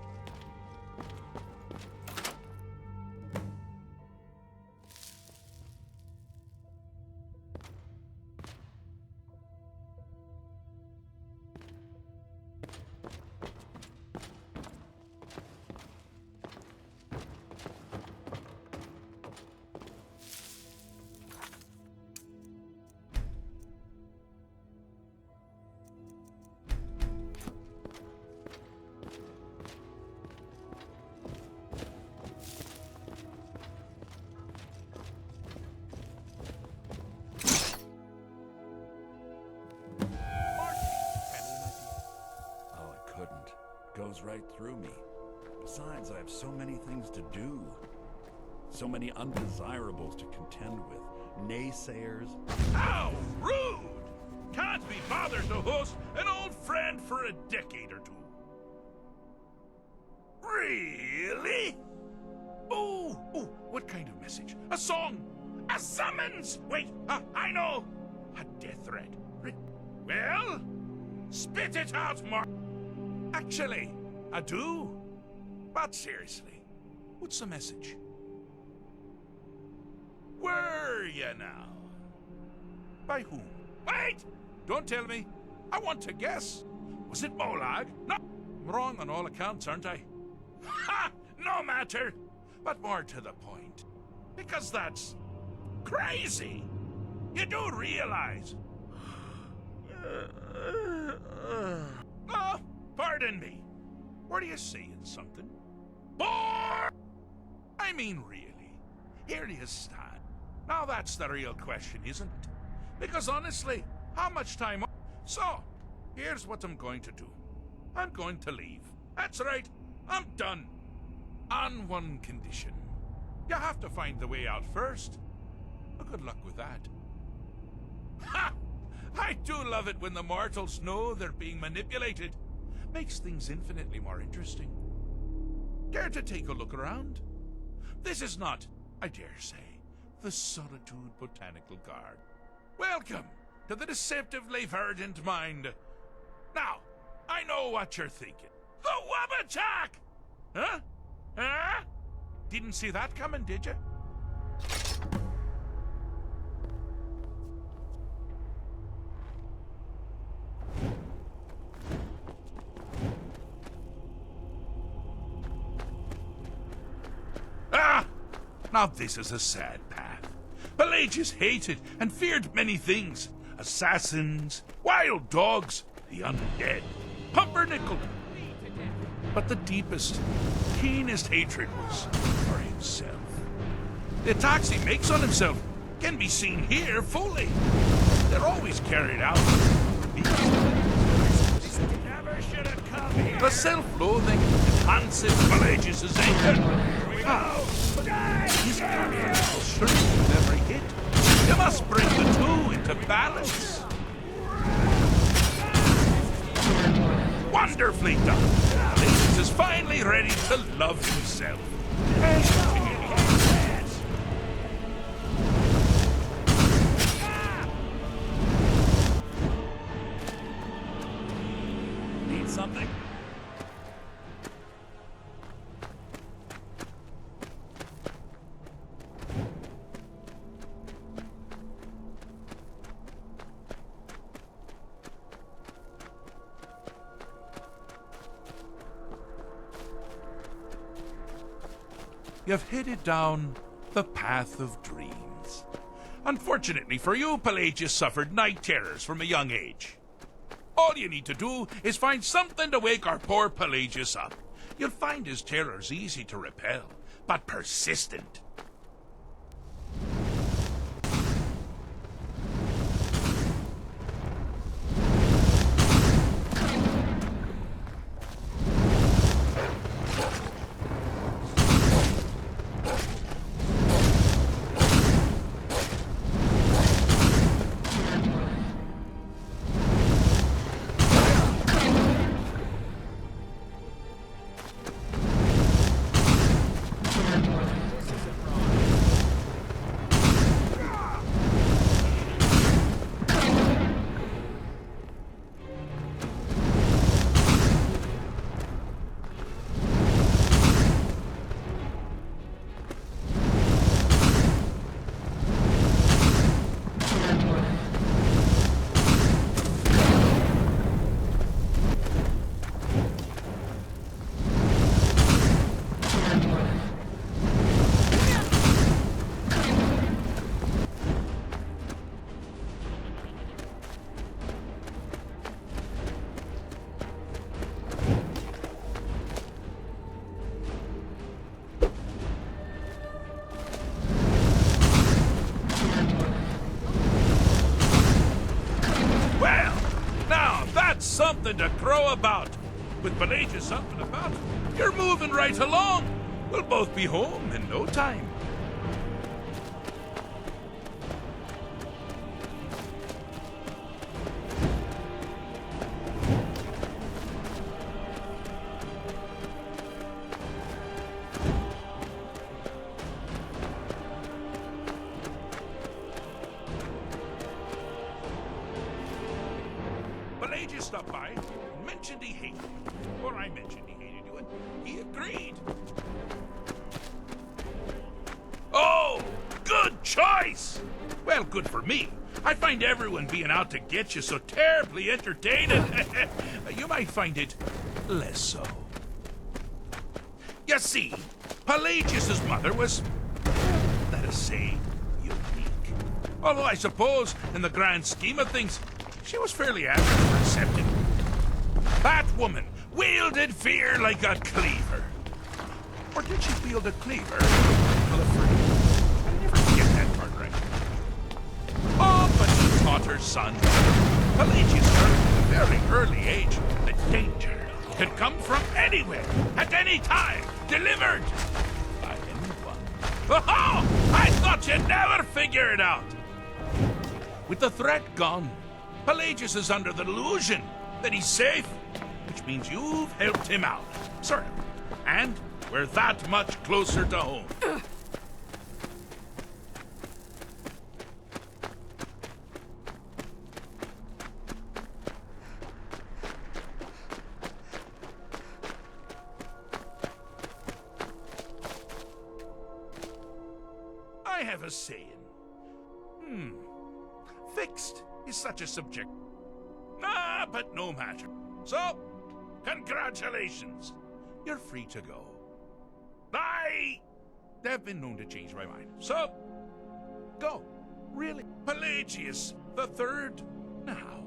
Goes right through me. Besides, I have so many things to do. So many undesirables to contend with. Naysayers. How rude! Can't be bothered to host an old friend for a decade or two. Really? Oh, what kind of message? A song? A summons? Wait, I know. A death threat. Well, spit it out, Mark. Actually, I do. But seriously, what's the message? Were you now? By whom? Wait! Don't tell me. I want to guess. Was it Molag? No, I'm wrong on all accounts, aren't I? Ha! No matter. But more to the point. Because that's crazy. You do realize. Oh, pardon me. Were you saying something? Bore! I mean, really. Here you stand. Now that's the real question, isn't it? Because honestly, how much time... So, here's what I'm going to do. I'm going to leave. That's right. I'm done. On one condition. You have to find the way out first. Well, good luck with that. Ha! I do love it when the mortals know they're being manipulated. Makes things infinitely more interesting. Care to take a look around? This is not, I dare say, the Solitude Botanical Garden. Welcome to the deceptively verdant mind. Now, I know what you're thinking. The Wabachak! Huh? Huh? Didn't see that coming, did you? Ah! Now this is a sad path. Pelagius hated and feared many things. Assassins, wild dogs, the undead, pumpernickel. But the deepest, keenest hatred was for himself. The attacks he makes on himself can be seen here fully. They're always carried out. Never should have come here. The self-loathing enhances Pelagius' anger. His actual strength with every hit. You must bring the two into balance. Wonderfully done. Pelagius is finally ready to love himself. you've headed down the path of dreams. Unfortunately for you, Pelagius suffered night terrors from a young age. All you need to do is find something to wake our poor Pelagius up. You'll find his terrors easy to repel, but persistent. Something to crow about. With Pelagius up and about, you're moving right along. We'll both be home in no time. Pelagius stopped by and mentioned he hated you. Or I mentioned he hated you, and he agreed. Oh, good choice! Well, good for me. I find everyone being out to get you so terribly entertaining. You might find it less so. You see, Pelagius's mother was, let us say, unique. Although I suppose, in the grand scheme of things, she was fairly average for accepting. That woman wielded fear like a cleaver. Or did she wield a cleaver with a frame? I never get that part right. Oh, but she taught her son. Pelagius learned at a very early age that danger could come from anywhere, at any time, delivered by anyone. Oh, I thought you'd never figure it out. With the threat gone, Pelagius is under the delusion that he's safe, which means you've helped him out, sort of. And we're that much closer to home. I have a saying. Fixed is such a subject. Ah, but no matter. So, congratulations. You're free to go. I have been known to change my mind. So, go. Really. Pelagius the Third. Now,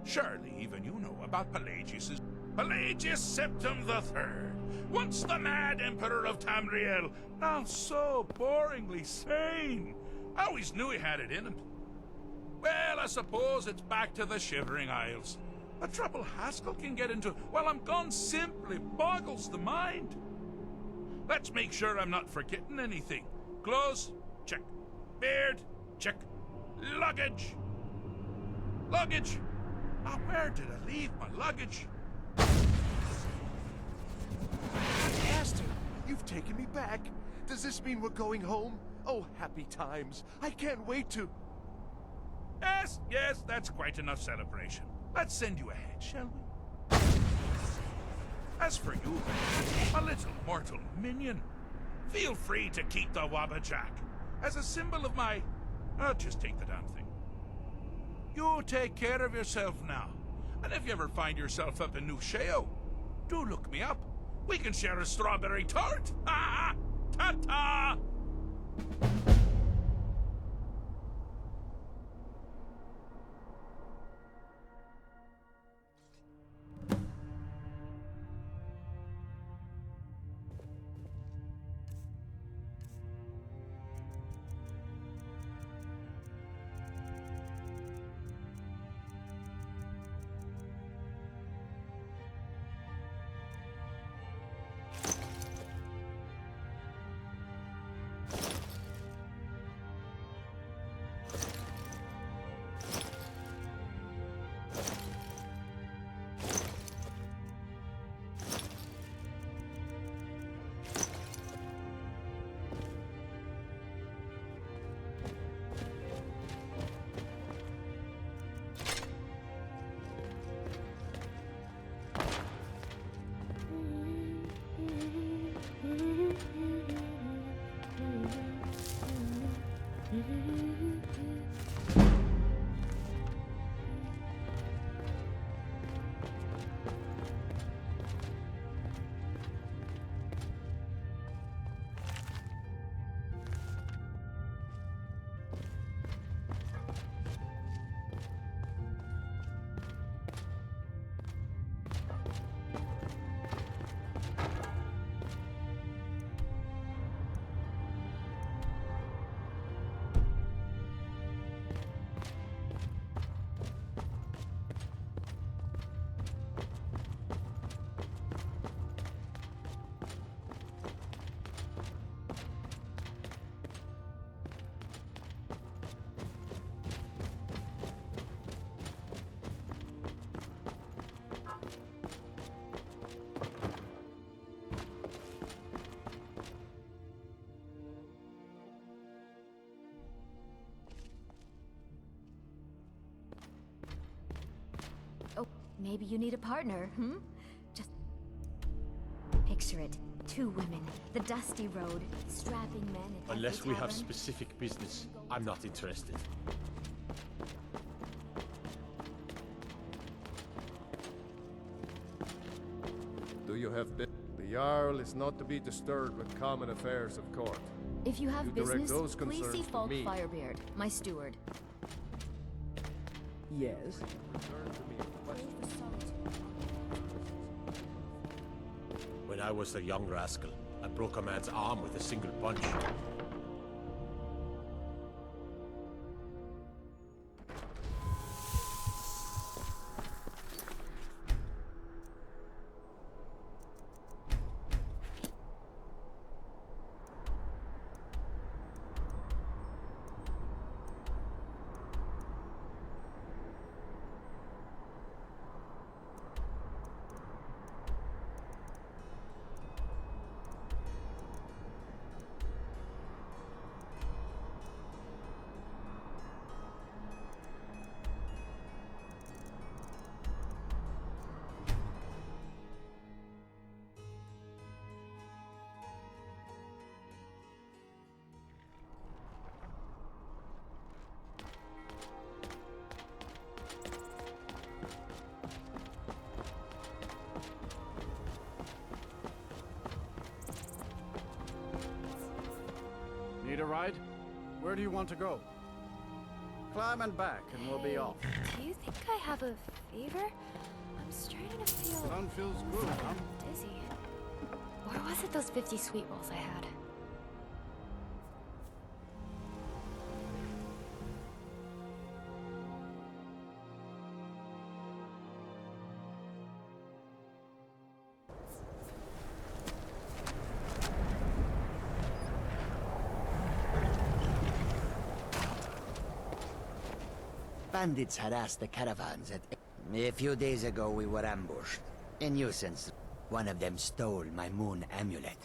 surely even you know about Pelagius's... Pelagius Septim the Third. Once the mad emperor of Tamriel. Now so boringly sane. I always knew he had it in him. Well, I suppose it's back to the Shivering Isles. The trouble Haskell can get into while I'm gone simply boggles the mind. Let's make sure I'm not forgetting anything. Clothes, check. Beard, check. Luggage. Luggage. Now, where did I leave my luggage? Master, you've taken me back. Does this mean we're going home? Oh, happy times. I can't wait to... Yes, that's quite enough celebration. Let's send you ahead, shall we? As for you, a little mortal minion, feel free to keep the Wabbajack as a symbol of my... I'll just take the damn thing. You take care of yourself now. And if you ever find yourself up in New Sheo, do look me up. We can share a strawberry tart. Ta-ta! Oh, maybe you need a partner, Just picture it. 2 women, the dusty road, strapping men at Unless every we have tavern. specific business, I'm not interested. Do you have been? The Jarl is not to be disturbed with common affairs of court. If you have You direct business, those please concerns see to Falk me. Firebeard, my steward. Yes. When I was a young rascal, I broke a man's arm with a single punch. Need a ride? Where do you want to go? Climb and back, and we'll be off. Do you think I have a fever? I'm starting to feel Sun feels good, huh? dizzy. Or was it those 50 sweet rolls I had? Bandits harassed the caravans at... A few days ago we were ambushed. A nuisance. One of them stole my moon amulet.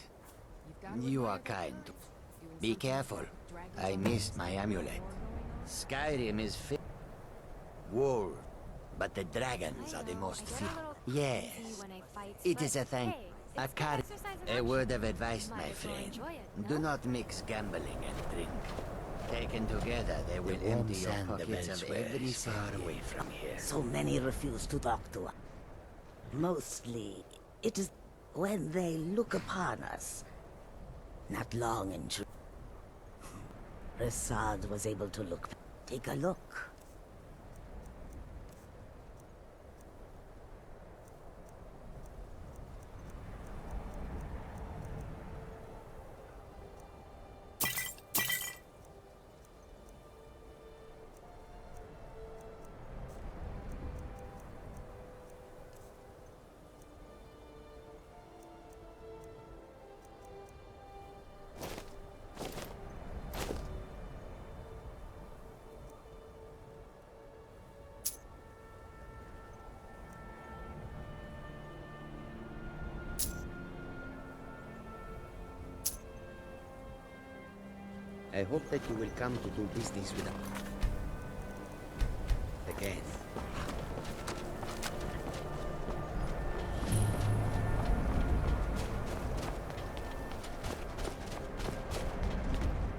You are kind. Be careful. I missed my amulet. Skyrim is war, but the dragons are the most Yes. It is a thing. A word of advice, my friend. Do not mix gambling and drink. Taken together, they will empty your pockets of every far away from here. So many refuse to talk to us. Mostly, it is when they look upon us. Not long and true. Rasad was able to look. Take a look. I hope that you will come to do business with us again.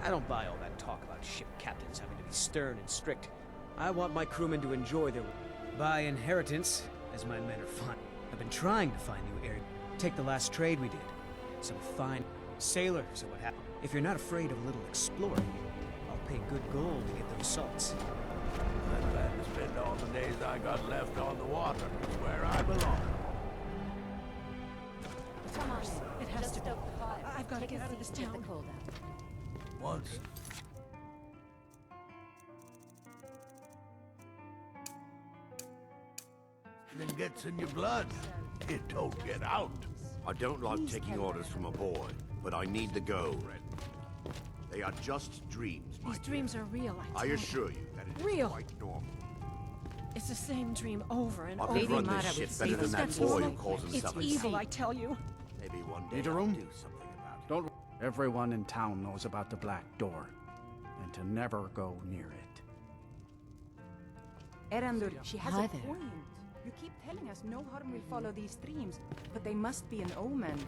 I don't buy all that talk about ship captains having to be stern and strict. I want my crewmen to enjoy their by inheritance, as my men are fine. I've been trying to find new areas. Take the last trade we did. Some fine sailors or what have you. If you're not afraid of a little exploring, I'll pay good gold to get those salts. I'd glad to spend all the days I got left on the water. It's where I belong. Tomas, it has to go. I've got to get out of this town. Once. Then gets in your blood. It don't get out. I don't like taking orders from a boy, but I need to go. They are just dreams, my These dreams are real, I assure you that it is Real. quite normal. It's the same dream over and I over. can run this shit better than that That's boy who normal. calls himself It's evil, I tell you. Maybe one day Need a I'll room? do something about it. Don't. Everyone in town knows about the Black Door, and to never go near it. Erandur, she has Hi a there. point. You keep telling us no harm will follow these streams, but they must be an omen.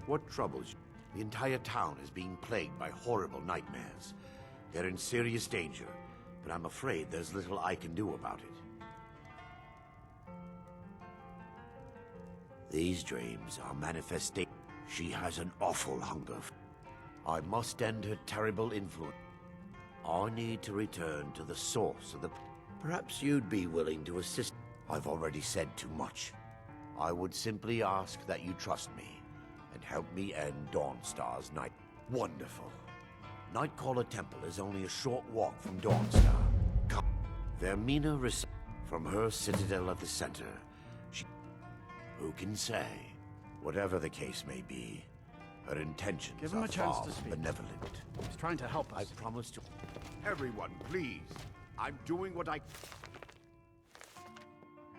What troubles you? The entire town is being plagued by horrible nightmares. They're in serious danger, but I'm afraid there's little I can do about it. These dreams are manifestations. She has an awful hunger. I must end her terrible influence. I need to return to the source of the... Perhaps you'd be willing to assist. I've already said too much. I would simply ask that you trust me and help me end Dawnstar's night. Wonderful. Nightcaller Temple is only a short walk from Dawnstar. Come. Vermina from her citadel at the center. Who can say? Whatever the case may be, her intentions Give him are a chance far to speak. benevolent. He's trying to help us. I promise to... Everyone, please. I'm doing what I...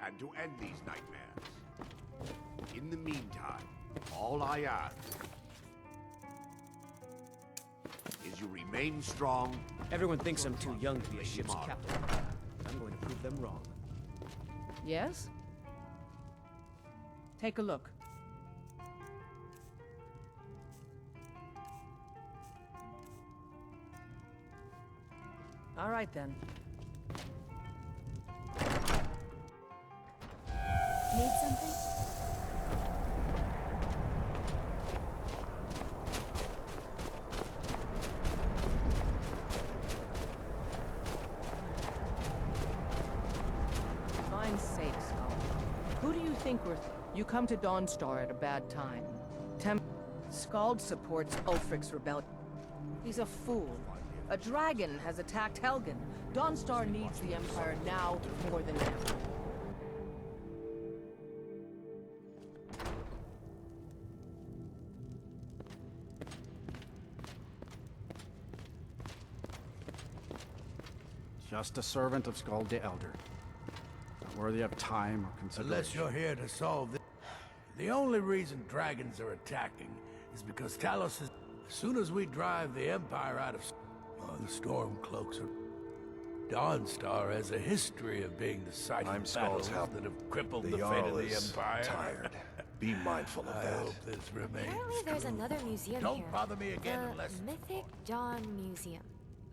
And to end these nightmares. In the meantime, all I ask is you remain strong. Everyone thinks I'm too young to be a ship's captain. I'm going to prove them wrong. Yes? Take a look. All right, then. Need something? Mine's safe, Skull. Who do you think we're... You come to Dawnstar at a bad time. Skald supports Ulfric's rebellion. He's a fool. A dragon has attacked Helgen. Dawnstar needs the Empire now more than ever. Just a servant of Skald the Elder. Not worthy of time or consideration. Unless you're here to solve this. The only reason dragons are attacking is because Talos is... As soon as we drive the Empire out of... the Stormcloaks are... Dawnstar has a history of being the site of battles that have crippled the fate of the Empire. Tired. Be mindful of I that. hope this remains Apparently there's true. another museum Don't here. bother me again the unless... Mythic Dawn Museum.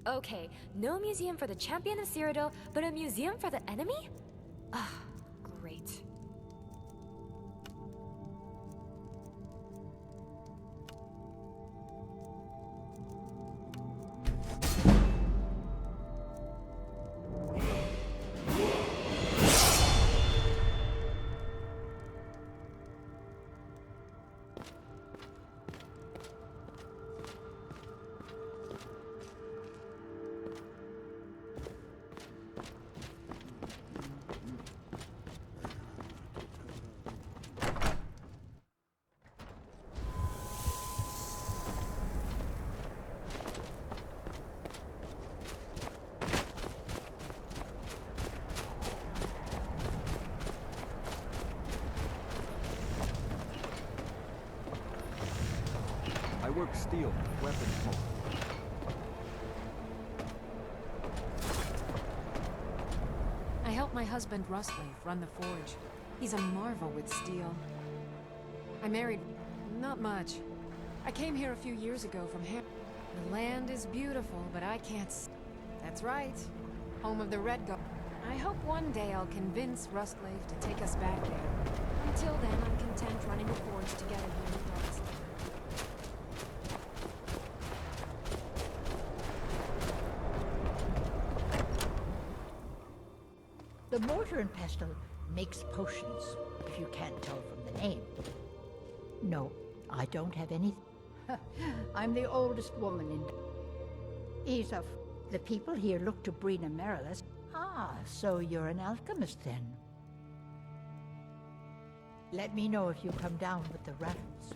Okay, no museum for the champion of Cyrodiil, but a museum for the enemy? Ah, great. work steel, weapons mostly. I help my husband Rustley run the forge. He's a marvel with steel. I married... not much. I came here a few years ago from here. The land is beautiful, but I can't That's right. Home of the Red Guard. I hope one day I'll convince Rustglaive to take us back there. Until then, I'm content running the forge together here in Darkstone. The mortar and pestle makes potions, if you can't tell from the name. No, I don't have any. I'm the oldest woman in... Aesop, the people here look to Brina Merilis. Ah, so you're an alchemist then. Let me know if you come down with the rattles.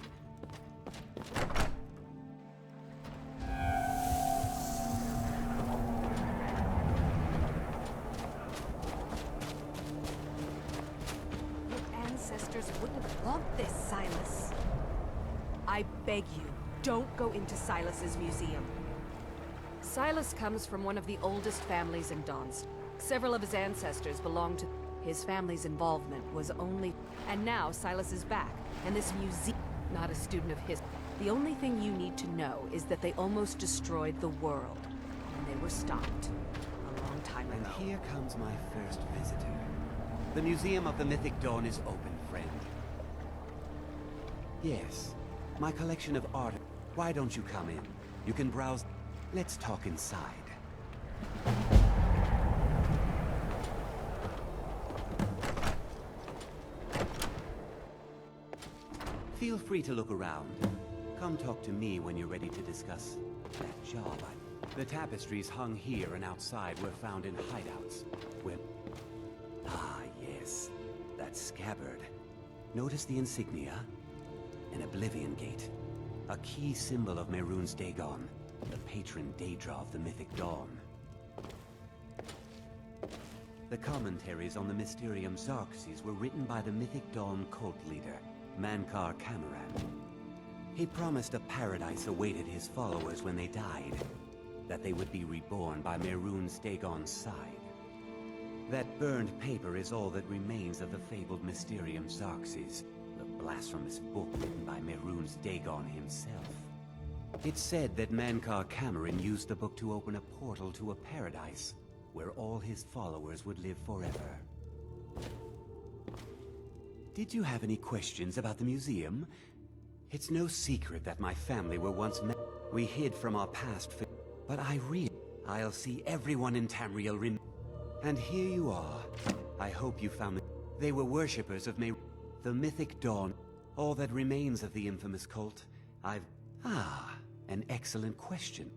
Your ancestors wouldn't want this, Silas. I beg you, don't go into Silas's museum. Silas comes from one of the oldest families in Dawnstone. Several of his ancestors belonged to... His family's involvement was only... And now Silas is back, and this museum... Not a student of history. The only thing you need to know is that they almost destroyed the world. And they were stopped. A long time ago. And here comes my first visitor. The Museum of the Mythic Dawn is open, friend. Yes, my collection of art... Why don't you come in? You can browse... Let's talk inside. Feel free to look around. Come talk to me when you're ready to discuss that job. The tapestries hung here and outside were found in hideouts. Ah, yes. That scabbard. Notice the insignia? An Oblivion Gate. A key symbol of Mehrunes Dagon, the patron Daedra of the Mythic Dawn. The commentaries on the Mysterium Xarxes were written by the Mythic Dawn cult leader, Mankar Camoran. He promised a paradise awaited his followers when they died, that they would be reborn by Mehrunes Dagon's side. That burned paper is all that remains of the fabled Mysterium Xarxes, the blasphemous book written by Mehrunes Dagon himself. It's said that Mankar Camoran used the book to open a portal to a paradise, where all his followers would live forever. Did you have any questions about the museum? It's no secret that my family were once we hid from our past, but I'll see everyone in Tamriel and here you are. I hope you found they were worshippers of the Mythic Dawn, all that remains of the infamous cult. An excellent question.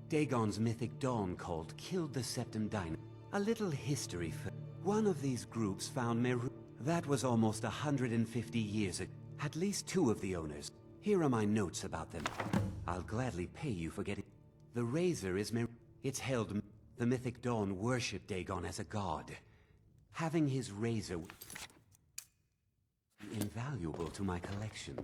Dagon's Mythic Dawn cult killed the Septim Dynasty. A little history for one of these groups found Mehrunes. That was almost 150 years ago. At least 2 of the owners. Here are my notes about them. I'll gladly pay you for getting... The razor is It's held... The Mythic Dawn worshipped Dagon as a god. Having his razor... invaluable to my collection.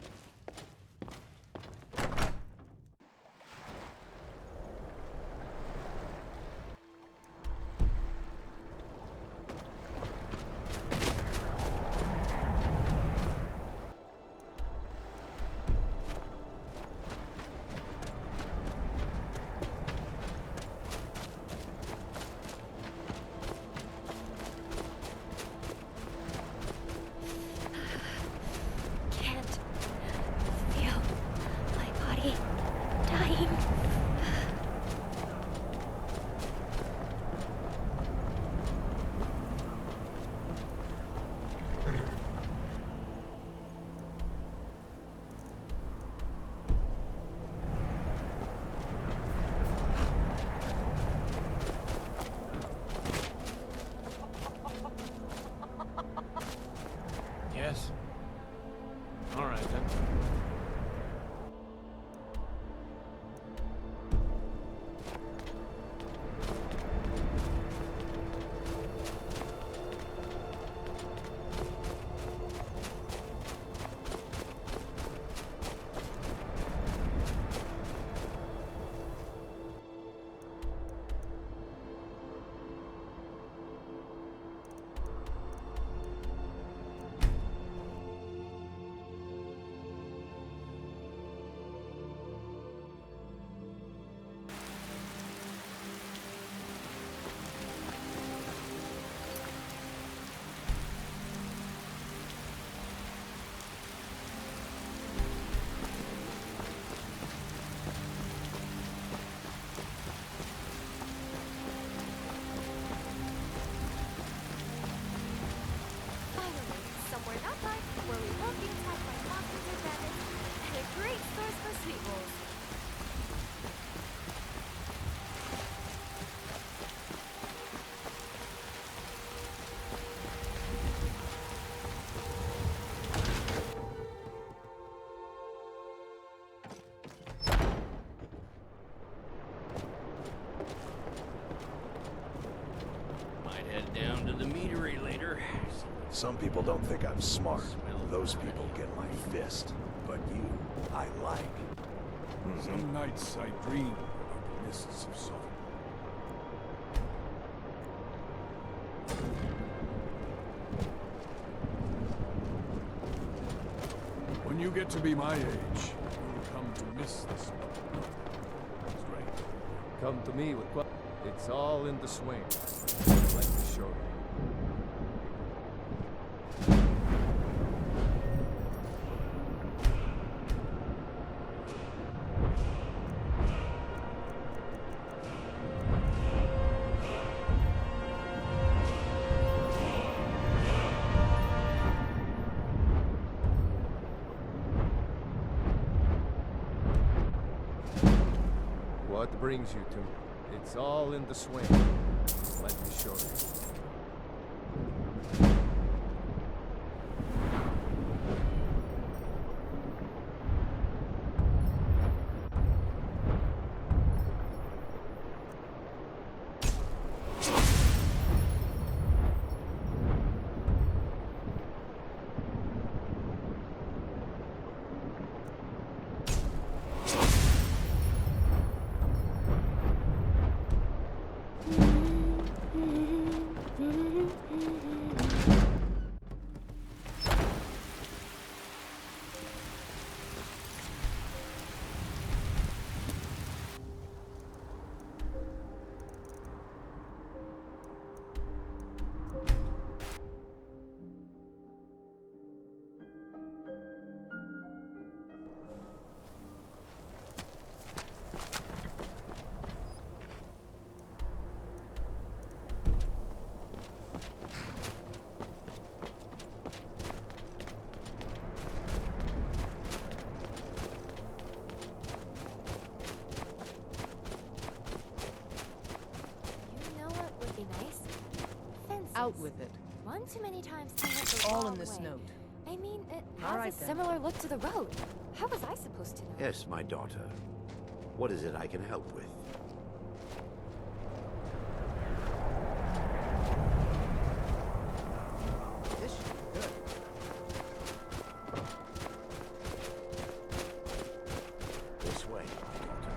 sweet rolls. Might head down to the meadery later. Some people don't think I'm smart. Those people get my fist. But you, I like. Some nights I dream about the mists of salt. When you get to be my age, you'll come to miss this strength. Come to me with what? It's all in the swing. Let me show you. What brings you to me? It's all in the swing. Let me show you. Out with it. One too many times seems like It's the all wrong in this way. note. I mean, it All has right, a then. similar look to the road. How was I supposed to know? Yes, my daughter. What is it I can help with? This should be good. This way, my daughter.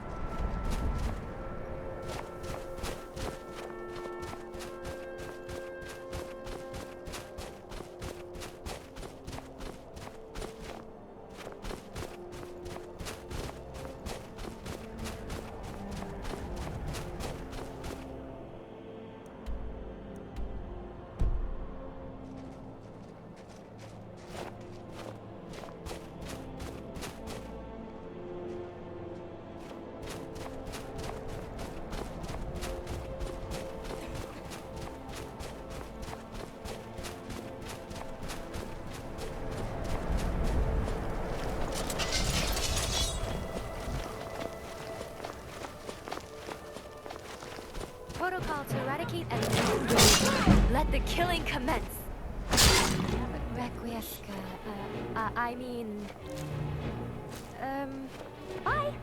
Protocol to eradicate and let the killing commence. Requiesca. I mean... bye!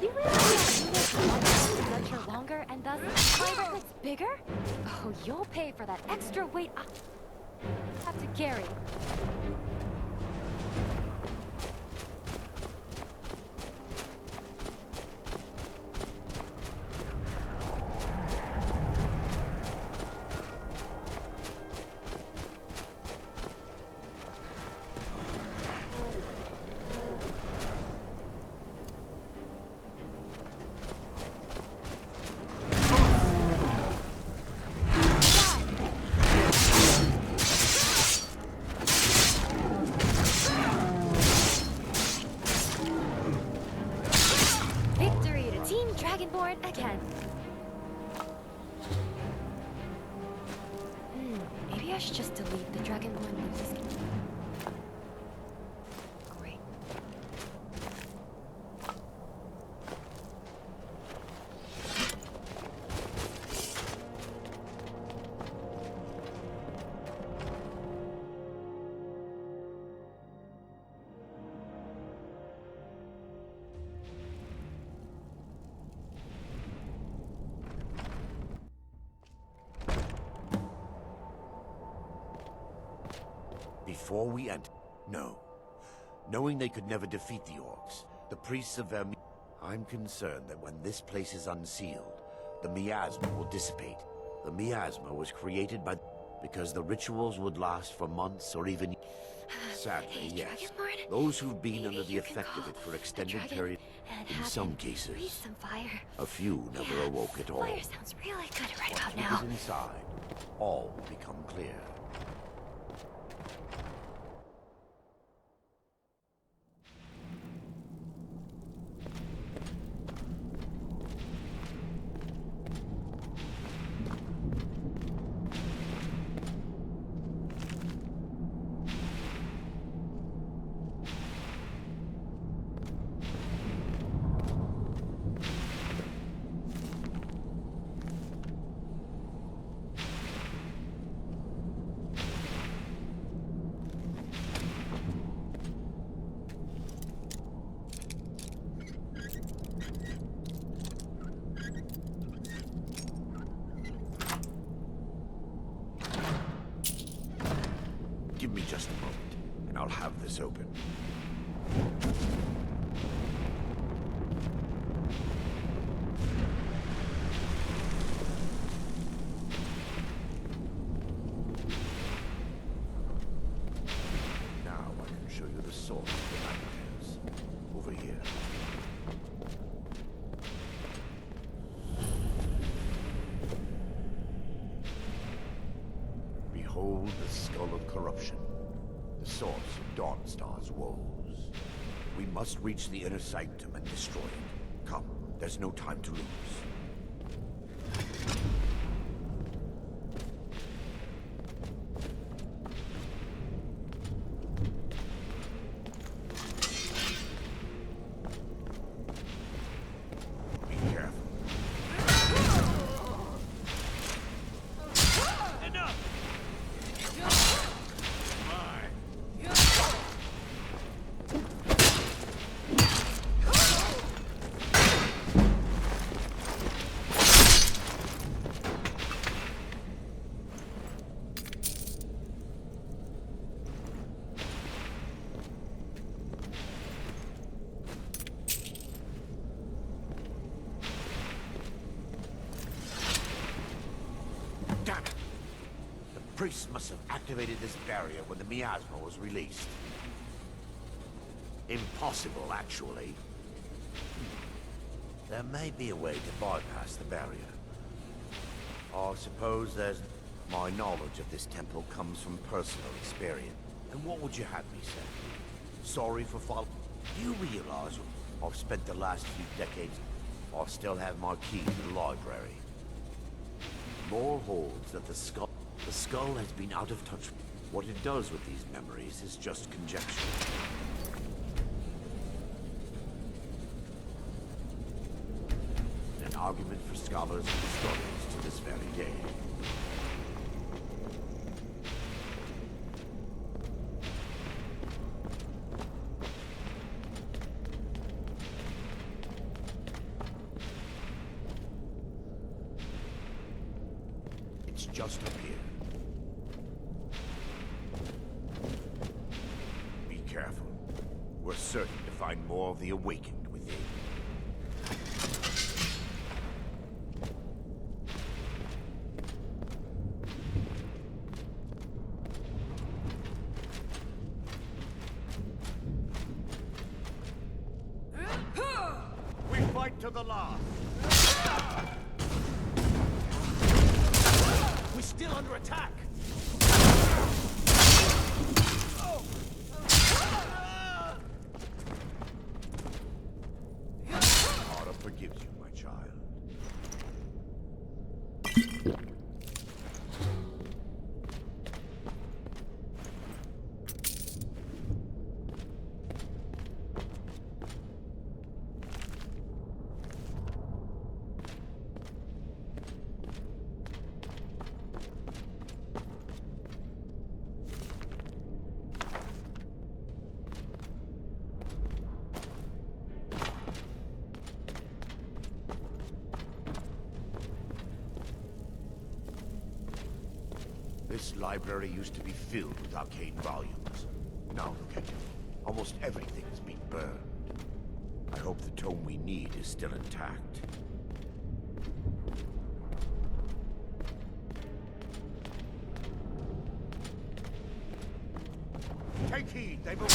You realize that you make the adventure longer and thus fiber hits bigger? Oh, you'll pay for that extra weight I have to carry. I should just delete the Dragonborn news. Great. Before we enter... No. Knowing they could never defeat the orcs, the priests of Vermi... I'm concerned that when this place is unsealed, the miasma will dissipate. The miasma was created by... because the rituals would last for months or even... Sadly, yes. Those who've been under the effect of it for extended periods, in some cases, a few never awoke at all. Fire sounds really good right Once about we now. get inside, all will become clear. Give me just a moment, and I'll have this open. Now I can show you the source of the nightmares. Over here. Behold the skull of corruption, the source of Dawnstar's woes. We must reach the inner sanctum and destroy it. Come, there's no time to lose. Be careful. Damn it! The priests must have activated this barrier when the miasma was released. Impossible, actually. There may be a way to bypass the barrier. I suppose there's... My knowledge of this temple comes from personal experience. And what would you have me say? Sorry for following... Do you realize I've spent the last few decades... I still have my key to the library. Lore holds that the skull has been out of touch. What it does with these memories is just conjecture. An argument for scholars and historians to this very day. It's just up here. Be careful. We're certain to find more of the awakened within. We fight to the last. We're still under attack! Honor forgives you, my child. This library used to be filled with arcane volumes. Now look at it. Almost everything has been burned. I hope the tome we need is still intact. Take heed, they will...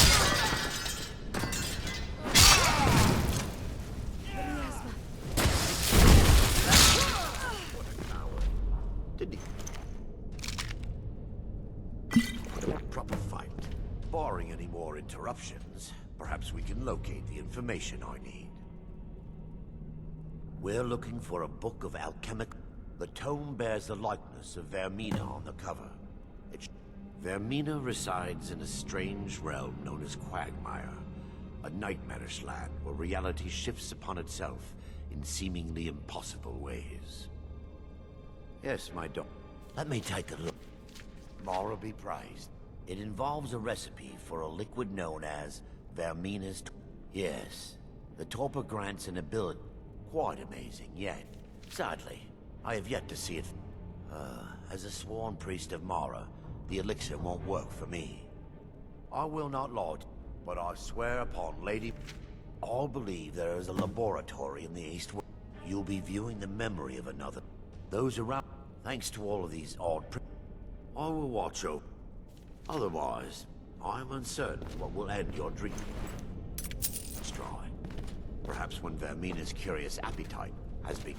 What a coward. Didn't he? A proper fight. Barring any more interruptions, perhaps we can locate the information I need. We're looking for a book of alchemic... The tome bears the likeness of Vermina on the cover. Vermina resides in a strange realm known as Quagmire, a nightmarish land where reality shifts upon itself in seemingly impossible ways. Yes, my daughter. Let me take a look. Mara be praised. It involves a recipe for a liquid known as Vermina's... Yes, the torpor grants an ability quite amazing, yet, sadly, I have yet to see it. As a sworn priest of Mara, the elixir won't work for me. I will not lie, but I swear upon Lady... All believe there is a laboratory in the East. You'll be viewing the memory of another. Those around... Thanks to all of these odd... I will watch over. Otherwise, I am uncertain what will end your dream. Let's try. Perhaps when Vermina's curious appetite has been...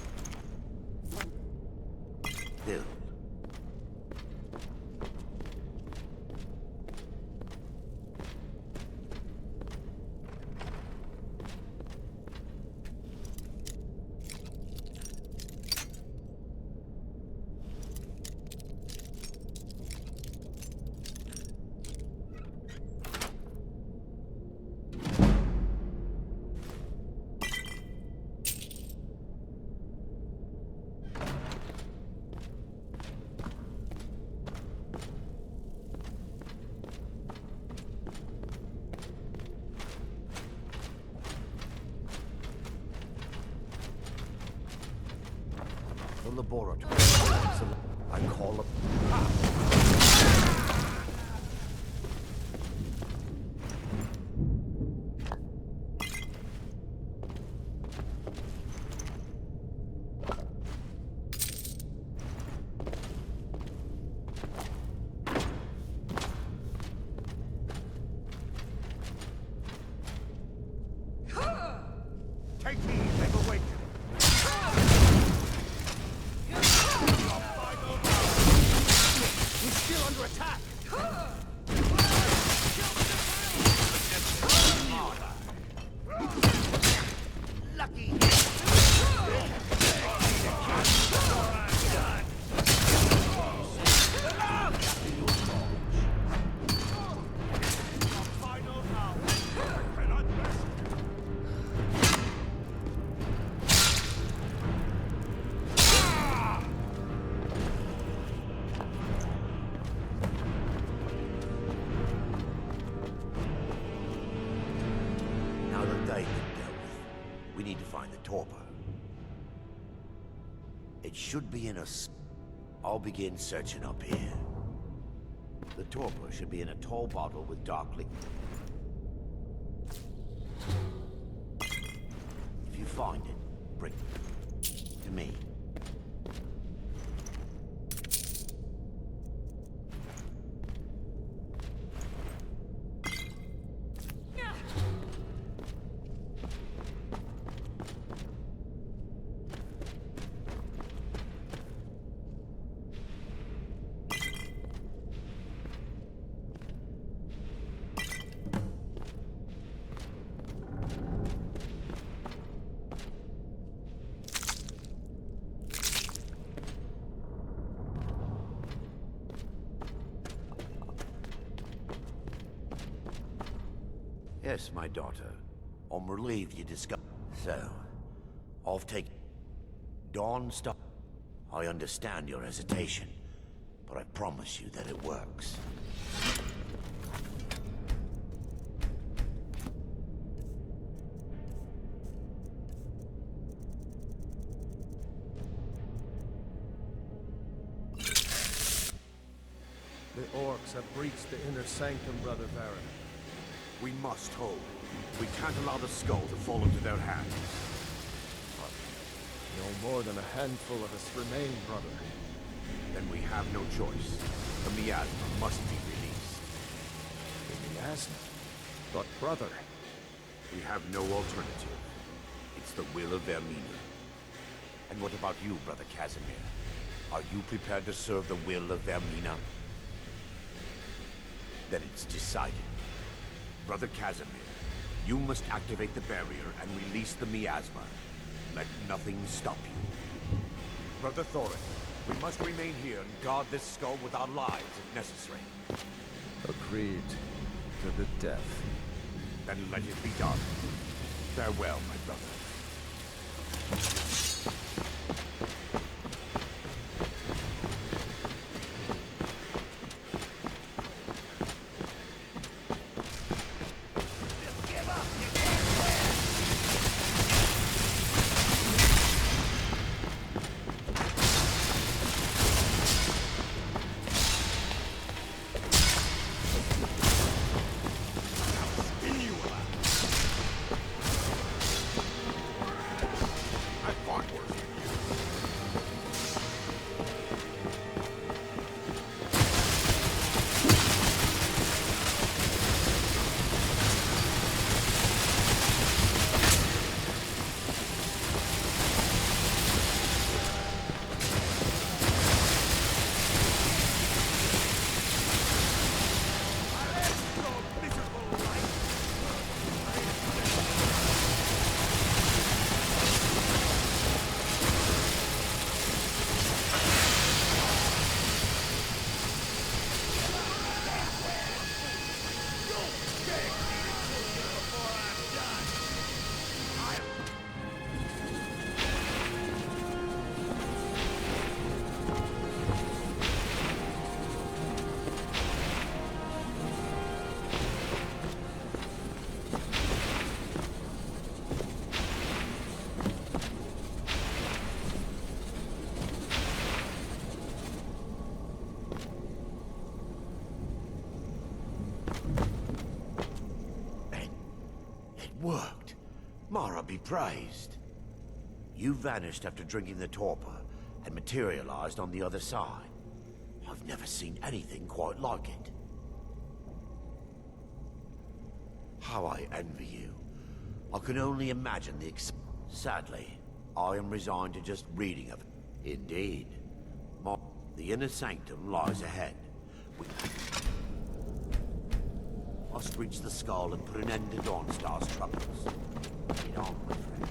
filled. The laboratory. I call up... Take heed, they've awakened. We're still under attack! Lucky! Now that they've been dealt with, we need to find the torpor. It should be in a... I'll begin searching up here. The torpor should be in a tall bottle with dark liquid. If you find it, bring it to me. Yes, my daughter. I'm relieved you discovered. So, I've taken... Dawn Star... I understand your hesitation, but I promise you that it works. The orcs have breached the inner sanctum, Brother Baron. We must hold. We can't allow the skull to fall into their hands. No more than a handful of us remain, brother. Then we have no choice. The miasma must be released. The miasma? But brother... We have no alternative. It's the will of Vermina. And what about you, Brother Casimir? Are you prepared to serve the will of Vermina? Then it's decided. Brother Casimir, you must activate the barrier and release the miasma. Let nothing stop you. Brother Thorin, we must remain here and guard this skull with our lives if necessary. Agreed. To the death. Then let it be done. Farewell, my brother. Worked. Mara be praised. You vanished after drinking the torpor and materialized on the other side. I've never seen anything quite like it. How I envy you. I can only imagine the Sadly, I am resigned to just reading of it. Indeed. The inner sanctum lies ahead. We must reach the skull and put an end to Dawnstar's troubles. Get on, my friend.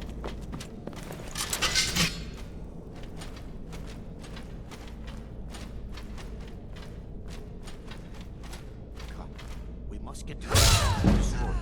Come, we must get to the skull and destroy it.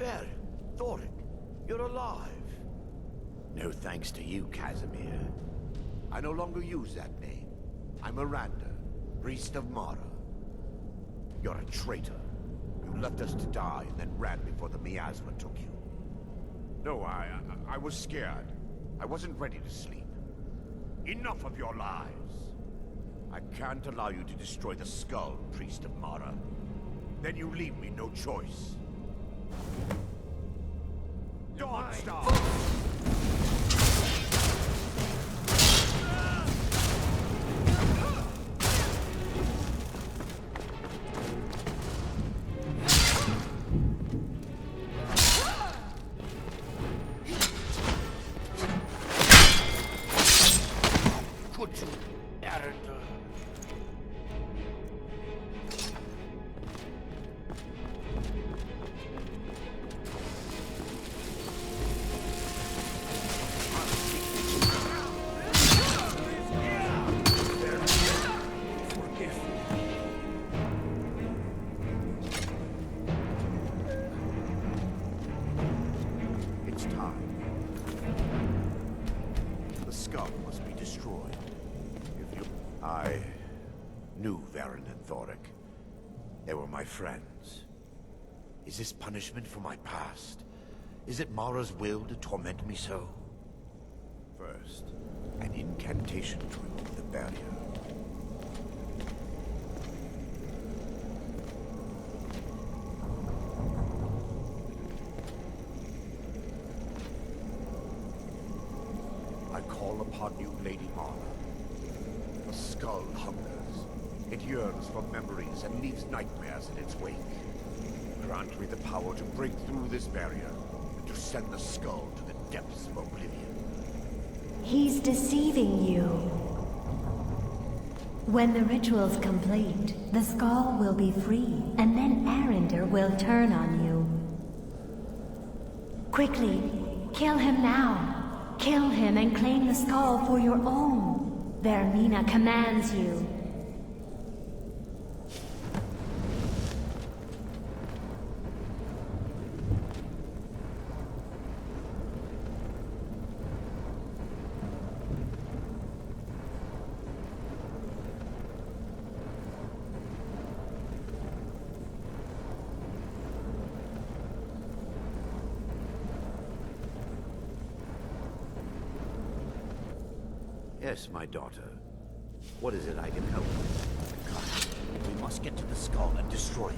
There, Thoric, you're alive. No thanks to you, Casimir. I no longer use that name. I'm Miranda, priest of Mara. You're a traitor. You left us to die and then ran before the miasma took you. No, I was scared. I wasn't ready to sleep. Enough of your lies. I can't allow you to destroy the skull, priest of Mara. Then you leave me no choice. Dawnstar! They were my friends. Is this punishment for my past? Is it Mara's will to torment me so? First, an incantation to remove the barrier. I call upon you, Lady Mara. The skull hungers. It yearns for memories and leaves nightmares in its wake. Grant me the power to break through this barrier and to send the skull to the depths of oblivion. He's deceiving you. When the ritual's complete, the skull will be free, and then Arender will turn on you. Quickly, kill him now. Kill him and claim the skull for your own. Vermina commands you. Yes, my daughter. What is it I can help with? Come, we must get to the skull and destroy it.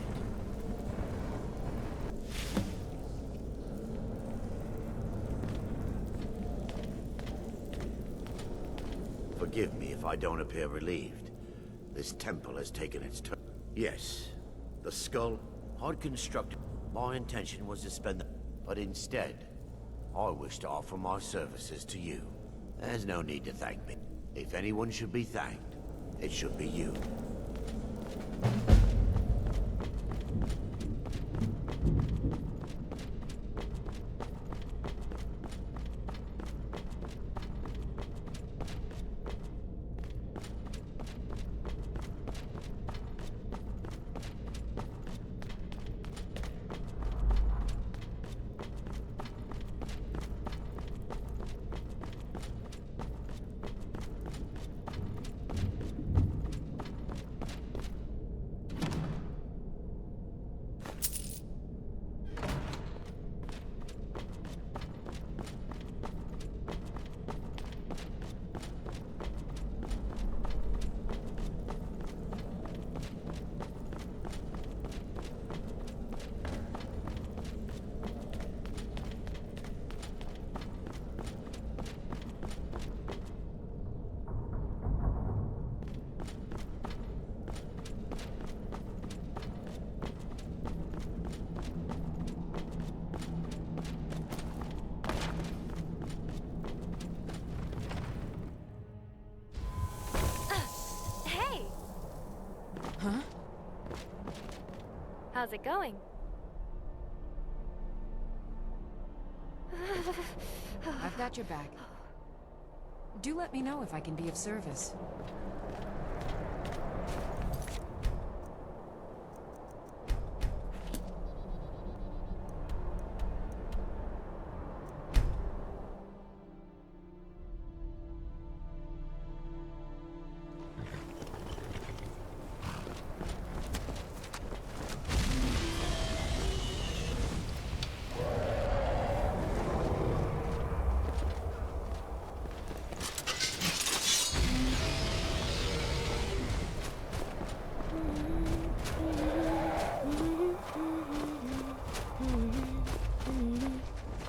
Forgive me if I don't appear relieved. This temple has taken its turn. Yes, the skull, I'd constructed. My intention was to spend the... But instead, I wish to offer my services to you. There's no need to thank me. If anyone should be thanked, it should be you. Huh? How's it going? I've got your back. Do let me know if I can be of service.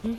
It'll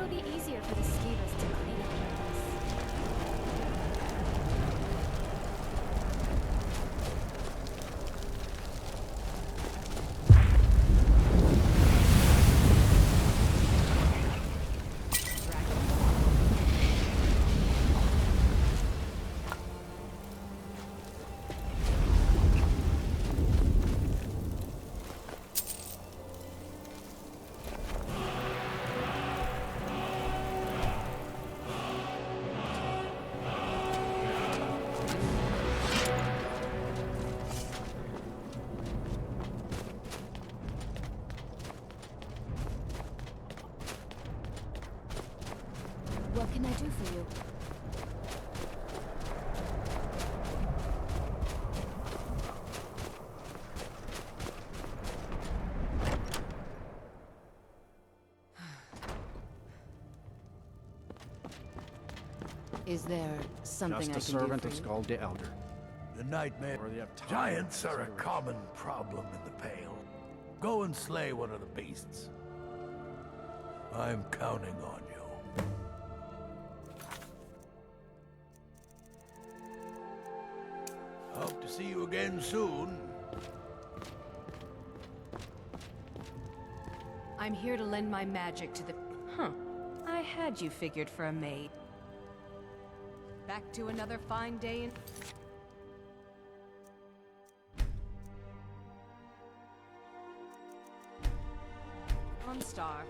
be easier for the skaters to clean up like this. What can I do for you? Is there something Just I a can servant do of for you? Skull the Elder. The nightmare. Worthy of time Giants and are a consideration. common problem in the Pale. Go and slay one of the beasts. I'm counting on you. Hope to see you again soon. I'm here to lend my magic to the... Huh. I had you figured for a maid. Back to another fine day in... On Star.